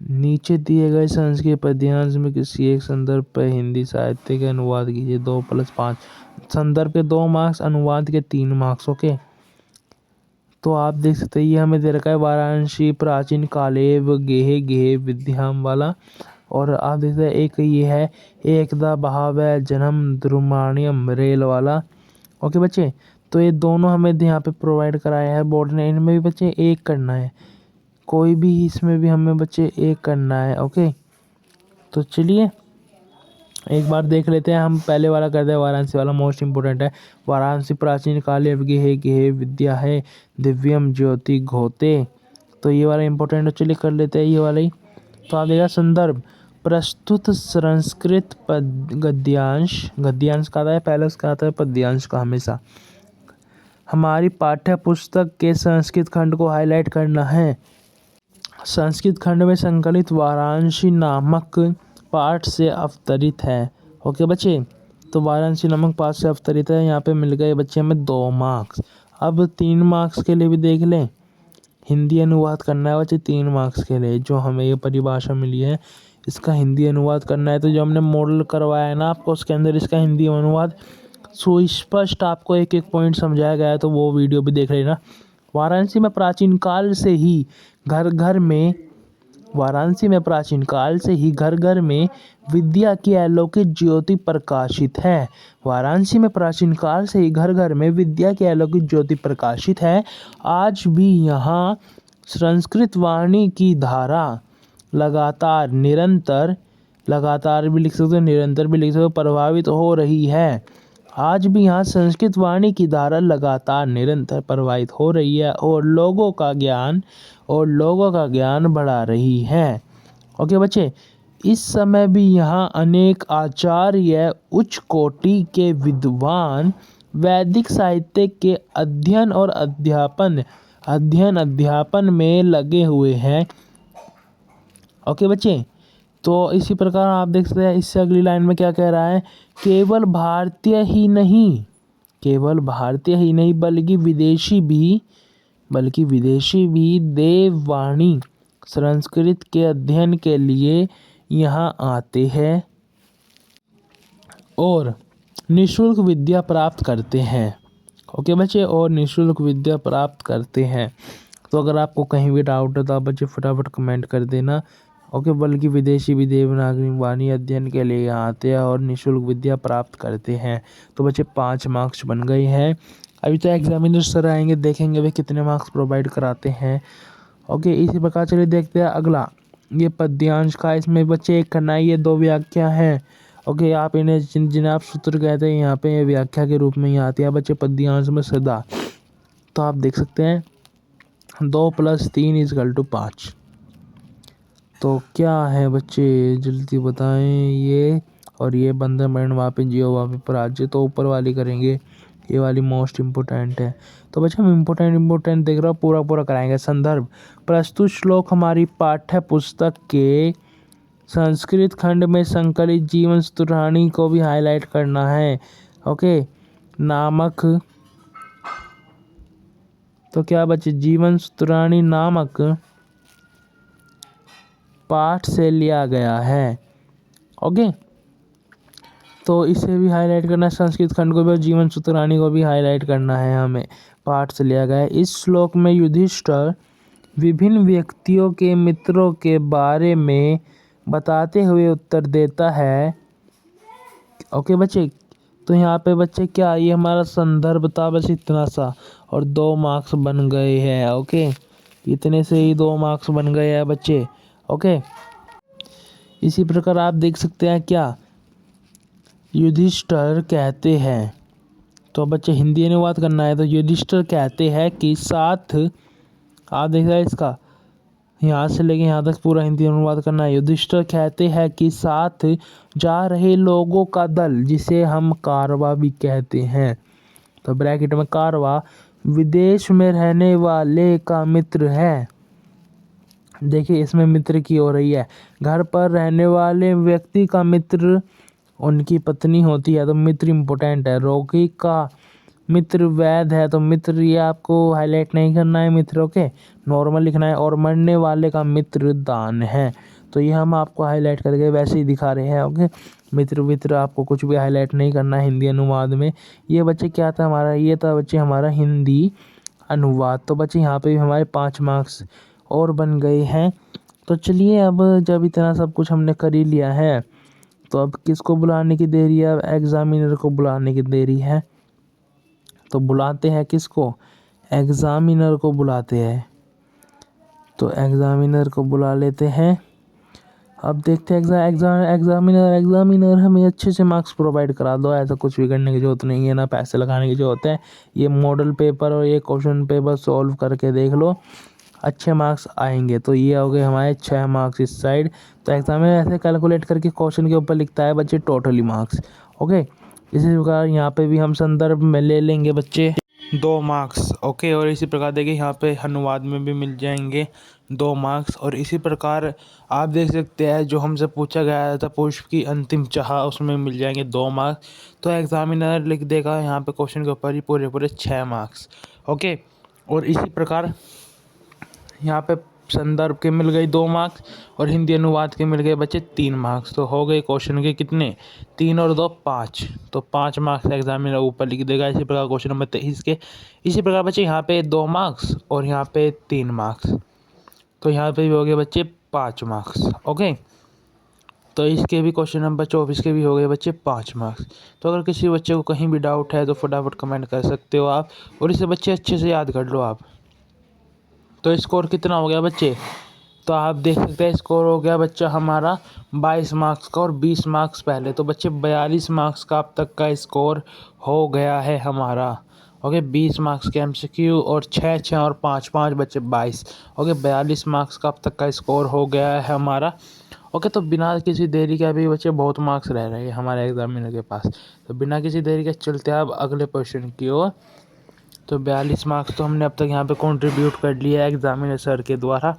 नीचे दिए गए संस्कृत पद्यांश में किसी एक संदर्भ पर हिंदी साहित्य के अनुवाद कीजिए। 2+5 संदर्भ के 2 मार्क्स, अनुवाद के 3 मार्क्स। ओके, तो आप देख सकते हैं ये हमें दे रखा है वाराणसी प्राचीन कालेव गेहे गेहे विद्याम वाला। और आप देख सकते हैं एक ये है एकदा बहाव जन्म द्रुमाणियम रेल वाला। ओके बच्चे, तो ये दोनों हमें यहाँ पे प्रोवाइड कराया है बोर्ड ने। इनमें भी बच्चे एक करना है, कोई भी इसमें भी हमें बच्चे एक करना है। ओके, तो चलिए एक बार देख लेते हैं। हम पहले वाला करते हैं, वाराणसी वाला मोस्ट इंपोर्टेंट है। वाराणसी प्राचीन काले गेहे गेहे विद्या है दिव्यम ज्योति घोते। तो ये वाला इंपॉर्टेंट है, चलिए कर लेते हैं ये वाला ही। तो आप देखा संदर्भ प्रस्तुत संस्कृत गद्यांश, गद्यांश का आता है पहले, उसका आता है पद्यांश का हमेशा। हमारी पाठ्य पुस्तक के संस्कृत खंड को हाईलाइट करना है। संस्कृत खंड में संकलित वाराणसी नामक पाठ से अवतरित है। ओके बच्चे, तो वाराणसी नामक पाठ से अवतरित है। यहाँ पे मिल गए बच्चे हमें 2 मार्क्स। अब 3 मार्क्स के लिए भी देख लें, हिंदी अनुवाद करना है बच्चे 3 मार्क्स के लिए। जो हमें ये परिभाषा मिली है इसका हिंदी अनुवाद करना है। तो जो हमने मॉडल करवाया है ना आपको, उसके अंदर इसका हिंदी अनुवाद सुस्पष्ट आपको एक एक पॉइंट समझाया गया है, तो वो वीडियो भी देख लेना। वाराणसी में प्राचीन काल से ही घर घर में वाराणसी में प्राचीन काल से ही घर घर में विद्या की अलौकिक ज्योति प्रकाशित है। वाराणसी में प्राचीन काल से ही घर घर में विद्या की अलौकिक ज्योति प्रकाशित है। आज भी यहाँ संस्कृत वाणी की धारा लगातार निरंतर, लगातार भी लिख सकते हो, निरंतर भी लिख सकते हो, प्रभावित हो रही है। आज भी यहाँ संस्कृत वाणी की धारा लगातार निरंतर प्रभावित हो रही है और लोगों का ज्ञान बढ़ा रही है। ओके बच्चे, इस समय भी यहाँ अनेक आचार्य उच्च कोटि के विद्वान वैदिक साहित्य के अध्ययन अध्यापन में लगे हुए हैं। ओके बच्चे, तो इसी प्रकार आप देख सकते हैं इससे अगली लाइन में क्या कह रहा है, केवल भारतीय ही नहीं बल्कि विदेशी भी देववाणी संस्कृत के अध्ययन के लिए यहाँ आते हैं और निःशुल्क विद्या प्राप्त करते हैं। ओके बच्चे, और निःशुल्क विद्या प्राप्त करते हैं। तो अगर आपको कहीं भी डाउट है तो आप बच्चे फटाफट कमेंट कर देना। ओके, बल्कि विदेशी भी देवनागरी वाणी अध्ययन के लिए यहाँ आते हैं और निःशुल्क विद्या प्राप्त करते हैं। तो बच्चे 5 मार्क्स बन गए हैं। अभी तो एग्जामिनर सर आएंगे, देखेंगे वे कितने मार्क्स प्रोवाइड कराते हैं। ओके, इसी प्रकार चलिए देखते हैं अगला, ये पद्यांश का। इसमें बच्चे एक करना है, ये 2 व्याख्या हैं। ओके, आप इन्हें जिन्हें आप सूत्र कहते हैं यहाँ पे ये व्याख्या के रूप में ही आती है बच्चे पद्यांश में सदा। तो आप देख सकते हैं 2 + 3 = 5। तो क्या है बच्चे जल्दी बताएं, ये और ये बंधन मरण वापे जियो वापे पराजय, तो ऊपर वाली करेंगे, ये वाली मोस्ट इम्पोर्टेंट है। तो बच्चे हम इम्पोर्टेंट देख रहे हो, पूरा कराएंगे। संदर्भ प्रस्तुत श्लोक हमारी पाठ्य पुस्तक के संस्कृत खंड में संकलित जीवन स्तुरानी को भी हाईलाइट करना है। ओके, नामक, तो क्या बच्चे जीवन स्तुरानी नामक पाठ से लिया गया है। ओके, तो इसे भी हाईलाइट करना है, संस्कृत खंड को भी और जीवन स्तुरानी को भी हाईलाइट करना है, हमें पाठ से लिया गया है। इस श्लोक में युधिष्ठिर विभिन्न व्यक्तियों के मित्रों के बारे में बताते हुए उत्तर देता है। ओके बच्चे, तो यहाँ पे बच्चे क्या, ये हमारा संदर्भ था बस इतना सा, और 2 मार्क्स बन गए हैं। ओके, इतने से ही 2 मार्क्स बन गए हैं बच्चे। ओके, इसी प्रकार आप देख सकते हैं क्या युधिष्ठिर कहते हैं, तो बच्चे हिंदी अनुवाद करना है। तो युधिष्ठिर कहते हैं कि साथ, आप देख रहे हैं इसका यहाँ से लेके यहाँ तक पूरा हिंदी अनुवाद करना है। युधिष्ठिर कहते हैं कि साथ जा रहे लोगों का दल, जिसे हम कारवा भी कहते हैं, तो ब्रैकेट में कारवा, विदेश में रहने वाले का मित्र है। देखिए इसमें मित्र की हो रही है, घर पर रहने वाले व्यक्ति का मित्र उनकी पत्नी होती है, तो मित्र इम्पोर्टेंट है। रोगी का मित्र वैद है तो मित्र ये आपको हाईलाइट नहीं करना है मित्र, ओके, नॉर्मल लिखना है। और मरने वाले का मित्र दान है, तो ये हम आपको हाईलाइट करके वैसे ही दिखा रहे हैं, ओके। मित्र वित्र आपको कुछ भी हाईलाइट नहीं करना है हिंदी अनुवाद में। ये बच्चे क्या था हमारा, ये था बच्चे हमारा हिंदी अनुवाद। तो बच्चे यहाँ पे भी हमारे 5 मार्क्स और बन गए हैं। तो चलिए अब जब इतना सब कुछ हमने कर ही लिया है तो अब किसको बुलाने की देरी है, अब एग्जामिनर को बुलाने की देरी है। तो बुलाते हैं किसको, एग्जामिनर को बुलाते हैं। तो एग्जामिनर को बुला लेते हैं। अब देखते हैं एग्जामिनर हमें अच्छे से मार्क्स प्रोवाइड करा दो, ऐसा कुछ भी करने की जरूरत नहीं है, ना पैसे लगाने की जरूरत है। ये मॉडल पेपर और ये क्वेश्चन पेपर सॉल्व करके देख लो, अच्छे मार्क्स आएंगे। तो ये हो गए हमारे 6 मार्क्स इस साइड। तो एग्जामिनर ऐसे कैलकुलेट करके क्वेश्चन के ऊपर लिखता है बच्चे टोटली मार्क्स, ओके। इसी प्रकार यहाँ पे भी हम संदर्भ में ले लेंगे बच्चे 2 मार्क्स, ओके। और इसी प्रकार देखिए यहाँ पे अनुवाद में भी मिल जाएंगे 2 मार्क्स। और इसी प्रकार आप देख सकते हैं जो हमसे पूछा गया था पुष्प की अंतिम चाह, उसमें मिल जाएंगे 2 मार्क्स। तो एग्जामिनर लिख देगा यहाँ पे क्वेश्चन के ऊपर ही पूरे 6 मार्क्स, ओके। और इसी प्रकार यहाँ पे संदर्भ के मिल गए 2 मार्क्स और हिंदी अनुवाद के मिल गए बच्चे 3 मार्क्स। तो हो गए क्वेश्चन के कितने, 3 और 2 5, तो 5 मार्क्स एग्जामिनर ऊपर लिख देगा। इसी प्रकार क्वेश्चन नंबर 23 के इसी प्रकार बच्चे यहाँ पे 2 मार्क्स और यहाँ पे 3 मार्क्स, तो यहाँ पे भी हो गए बच्चे 5 मार्क्स, ओके। तो इसके भी क्वेश्चन नंबर 24 के भी हो गए बच्चे 5 मार्क्स। तो अगर किसी बच्चे को कहीं भी डाउट है तो फटाफट कमेंट कर सकते हो आप, और इसे बच्चे अच्छे से याद कर लो आप। तो स्कोर कितना हो गया बच्चे, तो आप देख सकते हैं स्कोर हो गया बच्चा हमारा 22 मार्क्स का और 20 मार्क्स पहले। तो बच्चे 42 मार्क्स का अब तक का स्कोर हो गया है हमारा, ओके। 20 मार्क्स के एमसीक्यू और 6 और 5 बच्चे 22, ओके। 42 मार्क्स का अब तक का स्कोर हो गया है हमारा, ओके। तो बिना किसी देरी के अभी बच्चे बहुत मार्क्स रह रहे हैं हमारे एग्जामिनर के पास। तो बिना किसी देरी के चलते हैं अब अगले क्वेश्चन की ओर। तो 42 मार्क्स तो हमने अब तक यहाँ पे कंट्रीब्यूट कर लिया है एग्जामिनर सर के द्वारा।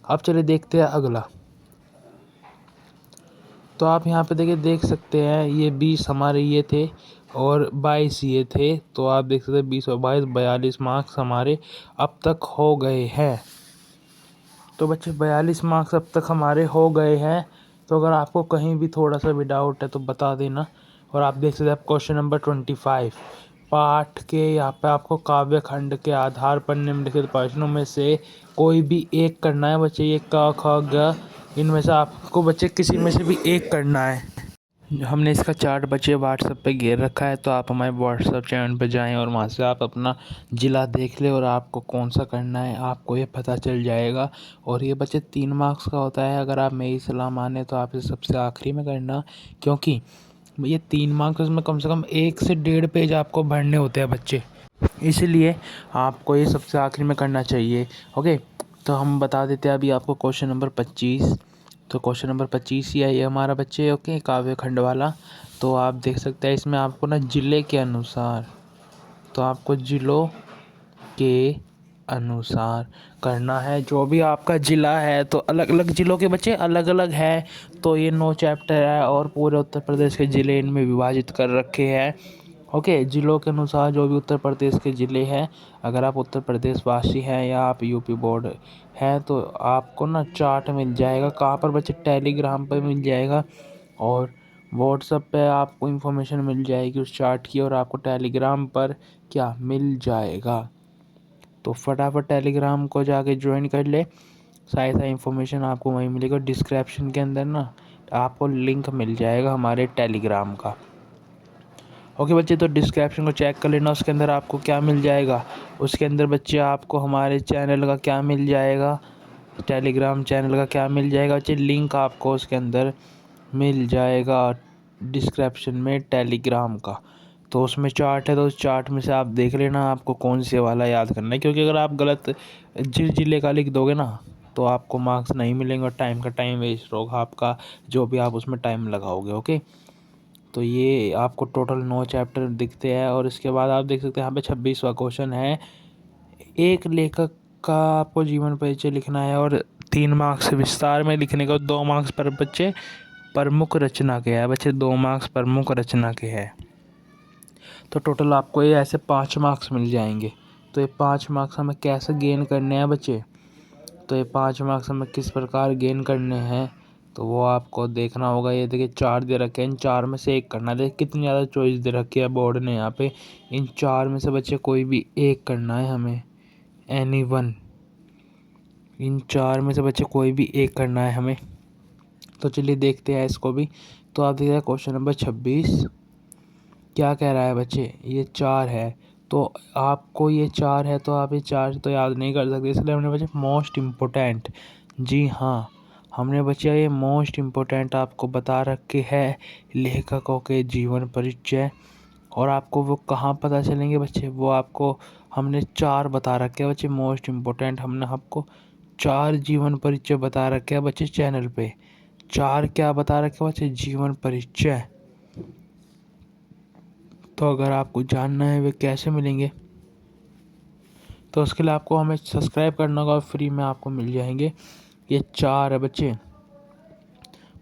अब चलिए देखते हैं अगला। तो आप यहाँ पे देखिए देख सकते हैं ये 20 हमारे ये थे और 22 ये थे। तो आप देख सकते हैं 20 और 22 42 मार्क्स हमारे अब तक हो गए हैं। तो बच्चे 42 मार्क्स अब तक हमारे हो गए हैं। तो अगर आपको कहीं भी थोड़ा सा भी डाउट है तो बता देना। और आप देख सकते हैं क्वेश्चन नंबर 25 पाठ के यहाँ पे आपको काव्य खंड के आधार पर निम्नलिखित प्रश्नों में से कोई भी एक करना है बच्चे। ये क ख ग इनमें से आपको बच्चे किसी में से भी एक करना है। हमने इसका चार्ट बच्चे व्हाट्सएप पे घेर रखा है, तो आप हमारे व्हाट्सएप चैनल पे जाएं और वहाँ से आप अपना ज़िला देख लें और आपको कौन सा करना है आपको ये पता चल जाएगा। और ये बच्चे 3 मार्क्स का होता है। अगर आप मेरी सलाह माने तो आप इसे सबसे आखिरी में करना, क्योंकि ये 3 मार्क्स में कम से कम 1 से 1.5 पेज आपको भरने होते हैं बच्चे, इसलिए आपको ये सबसे आखिरी में करना चाहिए, ओके। तो हम बता देते हैं अभी आपको क्वेश्चन नंबर 25। तो क्वेश्चन नंबर 25 ही है ये हमारा बच्चे, ओके, काव्य खंड वाला। तो आप देख सकते हैं इसमें आपको ना ज़िले के अनुसार, तो आपको ज़िलों के अनुसार करना है। जो भी आपका ज़िला है तो अलग अलग ज़िलों के बच्चे अलग अलग है। तो ये 9 चैप्टर है और पूरे उत्तर प्रदेश के ज़िले इनमें विभाजित कर रखे हैं, ओके। ज़िलों के अनुसार जो भी उत्तर प्रदेश के ज़िले हैं, अगर आप उत्तर प्रदेश वासी हैं या आप यूपी बोर्ड हैं तो आपको ना चार्ट मिल जाएगा। कहाँ पर बच्चे, टेलीग्राम पर मिल जाएगा और व्हाट्सएप पे आपको इन्फॉर्मेशन मिल जाएगी उस चार्ट की, और आपको टेलीग्राम पर क्या मिल जाएगा। तो फटाफट टेलीग्राम को जाके ज्वाइन कर ले, सारी इन्फॉर्मेशन आपको वहीं मिलेगा। डिस्क्रिप्शन के अंदर ना आपको लिंक मिल जाएगा हमारे टेलीग्राम का, ओके बच्चे। तो डिस्क्रिप्शन को चेक कर लेना, उसके अंदर आपको क्या मिल जाएगा। उसके अंदर बच्चे आपको हमारे चैनल का क्या मिल जाएगा, टेलीग्राम चैनल का क्या मिल जाएगा बच्चे, लिंक आपको उसके अंदर मिल जाएगा डिस्क्रिप्शन में टेलीग्राम का। तो उसमें चार्ट है, तो उस चार्ट में से आप देख लेना आपको कौन से वाला याद करना है, क्योंकि अगर आप गलत जिस ज़िले का लिख दोगे ना तो आपको मार्क्स नहीं मिलेंगे और टाइम वेस्ट होगा आपका, जो भी आप उसमें टाइम लगाओगे, ओके। तो ये आपको टोटल 9 चैप्टर दिखते हैं। और इसके बाद आप देख सकते हैं यहाँ पे 26वां क्वेश्चन है, एक लेखक का आपको जीवन परिचय लिखना है और 3 मार्क्स विस्तार में लिखने का, 2 मार्क्स पर बच्चे प्रमुख रचना के है बच्चे, 2 मार्क्स प्रमुख रचना के है। तो टोटल आपको ये ऐसे 5 मार्क्स मिल जाएंगे। तो ये 5 मार्क्स हमें कैसे गेन करने हैं बच्चे, तो ये 5 मार्क्स हमें किस प्रकार गेन करने हैं तो वो आपको देखना होगा। ये देखिए 4 दे रखे हैं, इन 4 में से एक करना है। देखिए कितनी ज़्यादा चॉइस दे रखी है बोर्ड ने यहाँ पे। इन 4 में से बच्चे कोई भी एक करना है हमें, एनी वन। इन 4 में से बच्चे कोई भी एक करना है हमें। तो चलिए देखते हैं इसको भी। तो आप देखिए क्वेश्चन नंबर 26 क्या कह रहा है बच्चे, ये 4 है। तो आपको ये 4 है तो आप ये 4 तो याद नहीं कर सकते, इसलिए हमने बच्चे मोस्ट इम्पोर्टेंट, जी हाँ हमने बच्चे ये मोस्ट इम्पोर्टेंट आपको बता रखे है लेखकों के जीवन परिचय। और आपको वो कहाँ पता चलेंगे बच्चे, वो आपको हमने 4 बता रखे हैं बच्चे मोस्ट इम्पोर्टेंट। हमने आपको 4 जीवन परिचय बता रखे हैं बच्चे चैनल पे। 4 क्या बता रखे हैं बच्चे, जीवन परिचय। तो अगर आपको जानना है वे कैसे मिलेंगे तो उसके लिए आपको हमें सब्सक्राइब करना होगा और फ्री में आपको मिल जाएंगे। ये 4 है बच्चे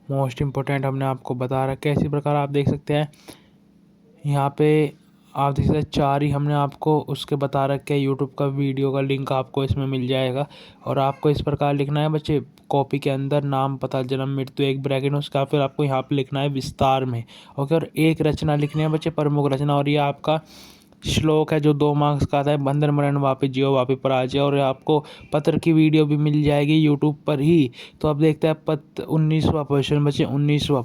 मोस्ट इम्पोर्टेंट, हमने आपको बता रखा है। इसी प्रकार आप देख सकते हैं यहाँ पे, आप देख सकते हैं 4 ही हमने आपको उसके बता रखे हैं। यूट्यूब का वीडियो का लिंक आपको इसमें मिल जाएगा। और आपको इस प्रकार लिखना है बच्चे, कॉपी के अंदर नाम, पता, जन्म, मृत्यु, एक ब्रैकेट में उसका, फिर आपको यहाँ पे लिखना है विस्तार में। ओके, और एक रचना लिखनी है बच्चे, प्रमुख रचना। और ये आपका श्लोक है जो 2 मार्क्स का आता है, बंधन मरण वापि जियो वापि पराजय। और आपको पत्र की वीडियो भी मिल जाएगी यूट्यूब पर ही। तो आप देखते हैं 19वां क्वेश्चन बच्चे, 19वां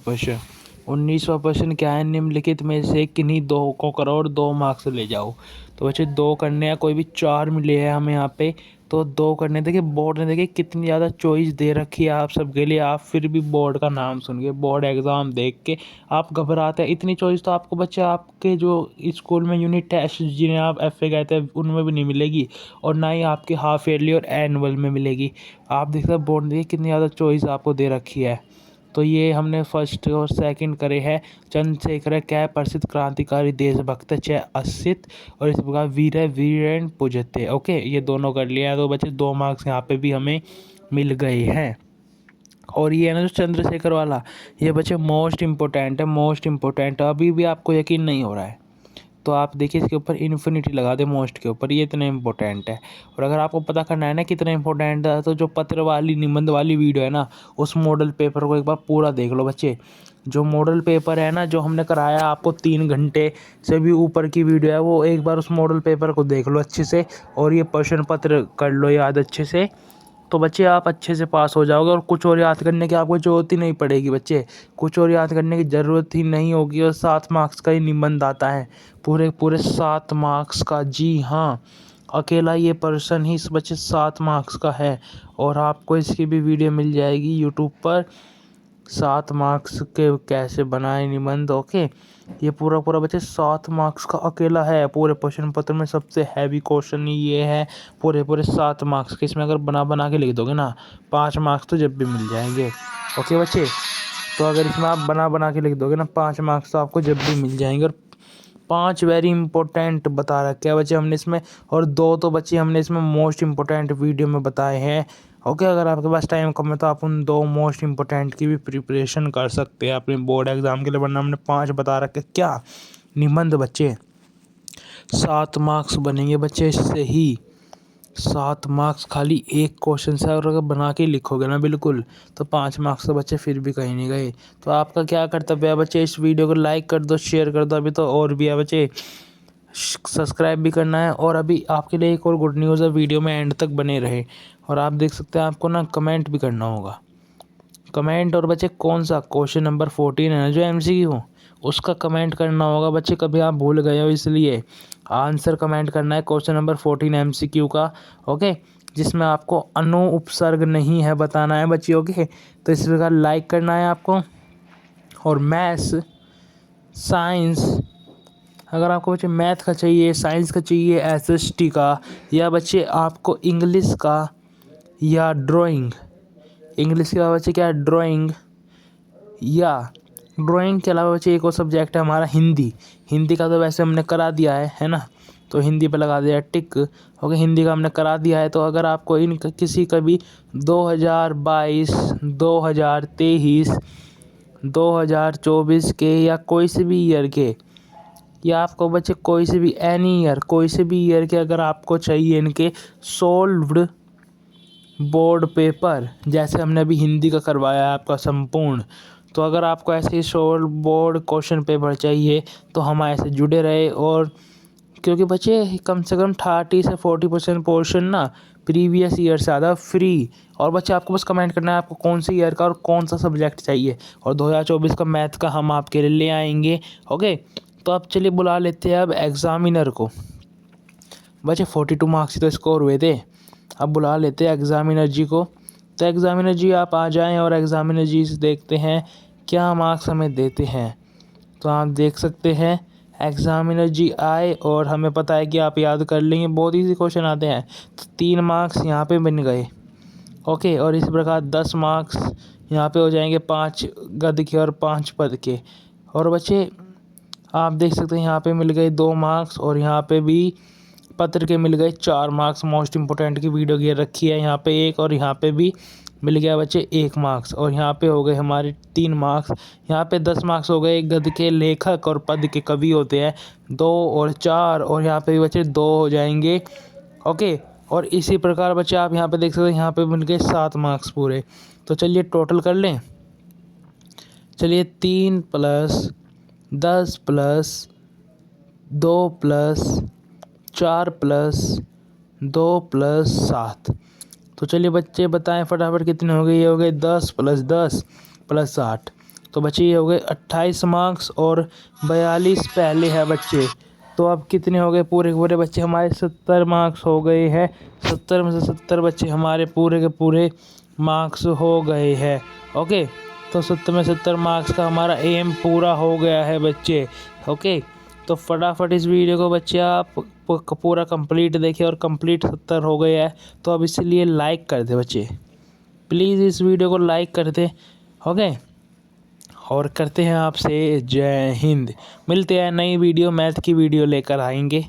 क्वेश्चन क्या है, निम्नलिखित में से किन्हीं 2 को करो और 2 मार्क्स ले जाओ। तो बच्चे 2 करने हैं, कोई भी 4 मिले हैं हमें यहाँ पे, तो 2 करने। देखिए बोर्ड ने देखिए कितनी ज़्यादा चॉइस दे रखी है आप सबके लिए। आप फिर भी बोर्ड का नाम सुन के, बोर्ड एग्ज़ाम देख के आप घबराते हैं। इतनी चॉइस तो आपको बच्चे आपके जो स्कूल में यूनिट टेस्ट जिन्हें आप FA कहते हैं उनमें भी नहीं मिलेगी, और ना ही आपके हाफ ईयरली और एनुअल में मिलेगी। आप देख सकते हैं बोर्ड ने देखिए कितनी ज़्यादा चॉइस आपको दे रखी है। तो ये हमने फर्स्ट और सेकंड करे हैं। चंद्रशेखर कै प्रसिद्ध क्रांतिकारी देशभक्त च असित, और इस प्रकार वीर है वीरेन पूजते। ओके, ये दोनों कर लिया है। तो बच्चे 2 मार्क्स यहाँ पे भी हमें मिल गए हैं। और ये है ना जो चंद्रशेखर वाला, ये बच्चे मोस्ट इम्पोर्टेंट है, मोस्ट इम्पोर्टेंट। अभी भी आपको यकीन नहीं हो रहा है तो आप देखिए इसके ऊपर इन्फिनिटी लगा दे मोस्ट के ऊपर, ये इतना इम्पोर्टेंट है। और अगर आपको पता करना है ना कितना इम्पोर्टेंट है, तो जो पत्र वाली निबंध वाली वीडियो है ना, उस मॉडल पेपर को एक बार पूरा देख लो बच्चे। जो मॉडल पेपर है ना जो हमने कराया आपको 3 घंटे से भी ऊपर की वीडियो है, वो एक बार उस मॉडल पेपर को देख लो अच्छे से, और ये प्रश्न पत्र कर लो याद अच्छे से। तो बच्चे आप अच्छे से पास हो जाओगे, और कुछ और याद करने की आपको ज़रूरत ही नहीं पड़ेगी बच्चे, कुछ और याद करने की ज़रूरत ही नहीं होगी। और 7 मार्क्स का ही निबंध आता है, पूरे पूरे 7 मार्क्स का, जी हाँ अकेला ये पर्सन ही इस बच्चे 7 मार्क्स का है। और आपको इसकी भी वीडियो मिल जाएगी यूट्यूब पर, 7 मार्क्स के कैसे बनाए निबंध। ओके, ये पूरा पूरा बच्चे 7 मार्क्स का अकेला है। पूरे प्रश्न पत्र में सबसे हैवी क्वेश्चन ये है, पूरे पूरे 7 मार्क्स के। इसमें अगर बना बना के लिख दोगे ना 5 मार्क्स तो जब भी मिल जाएंगे। ओके बच्चे, तो अगर इसमें आप बना बना के लिख दोगे ना 5 मार्क्स तो आपको जब भी मिल जाएंगे। और 5 वेरी इंपॉर्टेंट बता रखे हैं बच्चे हमने इसमें, और 2 तो बच्चे हमने इसमें मोस्ट इम्पोर्टेंट वीडियो में बताए हैं। ओके, अगर आपके पास टाइम कम है तो आप उन 2 मोस्ट इम्पोर्टेंट की भी प्रिपरेशन कर सकते हैं अपने बोर्ड एग्ज़ाम के लिए, वरना हमने 5 बता रखे। क्या निबंध बच्चे 7 मार्क्स बनेंगे बच्चे इससे ही, 7 मार्क्स खाली एक क्वेश्चन से। और अगर बना के लिखोगे ना बिल्कुल तो 5 मार्क्स तो बच्चे फिर भी कहीं नहीं गए। तो आपका क्या कर्तव्य है बच्चे, इस वीडियो को लाइक कर दो, शेयर कर दो। अभी तो और भी है बच्चे, सब्सक्राइब भी करना है। और अभी आपके लिए एक और गुड न्यूज़ है, वीडियो में एंड तक बने रहे। और आप देख सकते हैं आपको ना कमेंट भी करना होगा, कमेंट। और बच्चे कौन सा क्वेश्चन नंबर 14 है ना जो MCQ, उसका कमेंट करना होगा बच्चे, कभी आप भूल गए हो इसलिए आंसर कमेंट करना है क्वेश्चन नंबर 14 MCQ का। ओके, जिसमें आपको अनु उपसर्ग नहीं है बताना है बच्चे। ओके, तो इस प्रकार लाइक करना है आपको। और मैथ्स, साइंस, अगर आपको बच्चे मैथ का चाहिए, साइंस का चाहिए, SST का, या बच्चे आपको इंग्लिश का, या ड्राइंग, इंग्लिश के अलावा बच्चे क्या है ड्राइंग, या ड्राइंग के अलावा बच्चे एक और सब्जेक्ट है हमारा हिंदी। हिंदी का तो वैसे हमने करा दिया है ना, तो हिंदी पे लगा दिया टिक। ओके, हिंदी का हमने करा दिया है। तो अगर आपको इन किसी का भी 2022, 2023, 2024 के या कोई से भी ईयर के या आपको बच्चे कोई से भी एनी ईयर, कोई से भी ईयर के अगर आपको चाहिए इनके सॉल्व्ड बोर्ड पेपर, जैसे हमने अभी हिंदी का करवाया है आपका संपूर्ण, तो अगर आपको ऐसे ही सॉल्व बोर्ड क्वेश्चन पेपर चाहिए तो हमारे से जुड़े रहे। और क्योंकि बच्चे कम से कम 30 से 40% पोर्शन ना प्रीवियस ईयर से ज़्यादा फ्री। और बच्चे आपको बस कमेंट करना है आपको कौन से ईयर का और कौन सा सब्जेक्ट चाहिए, और 2024 का मैथ का हम आपके लिए ले आएंगे। ओके, तो अब चलिए बुला लेते हैं अब एग्ज़ामिनर को। बच्चे 42 मार्क्स ही तो स्कोर हुए थे। अब बुला लेते हैं एग्ज़ामिनर जी को। तो एग्ज़ामिनर जी आप आ जाएं और एग्ज़ामिनर जी से देखते हैं क्या मार्क्स हमें देते हैं। तो आप देख सकते हैं एग्ज़ामिनर जी आए और हमें पता है कि आप याद कर लेंगे, बहुत ईजी क्वेश्चन आते हैं। तो 3 मार्क्स यहाँ पे बन गए। ओके, और इस प्रकार 10 मार्क्स यहाँ पे हो जाएंगे 5 गद्य के और 5 पद के। और बच्चे आप देख सकते हैं यहाँ पे मिल गए 2 मार्क्स, और यहाँ पे भी पत्र के मिल गए 4 मार्क्स। मोस्ट इंपॉर्टेंट की वीडियो गिर रखी है यहाँ पे 1, और यहाँ पे भी मिल गया बच्चे 1 मार्क्स। और यहाँ पे हो गए हमारे 3 मार्क्स। यहाँ पे 10 मार्क्स हो गए गद्य के लेखक और पद के कवि होते हैं 2 और 4, और यहाँ पे भी बच्चे 2 हो जाएंगे। ओके, और इसी प्रकार बच्चे आप यहाँ पे देख सकते हैं यहाँ पे मिल गए 7 मार्क्स पूरे। तो चलिए टोटल कर लें। चलिए 3 + 10 + 2 + 4 + 2 + 7। तो चलिए बच्चे बताएं फटाफट कितने हो गए। ये हो गए 10 + 10 + 60। तो बच्चे ये हो गए 28 मार्क्स, और 42 पहले है बच्चे। तो अब कितने हो गए पूरे के पूरे बच्चे हमारे 70 मार्क्स हो गए हैं। 70 में से 70 बच्चे हमारे पूरे के पूरे मार्क्स हो गए हैं। ओके, तो 70 में 70 मार्क्स का हमारा एम पूरा हो गया है बच्चे। ओके, तो फटाफट इस वीडियो को बच्चे आप पूरा कंप्लीट देखिए, और कंप्लीट 70 हो गया है। तो अब इसलिए लाइक कर दे बच्चे, प्लीज़ इस वीडियो को लाइक कर दे। ओके, और करते हैं आपसे जय हिंद। मिलते हैं नई वीडियो मैथ की वीडियो लेकर आएंगे।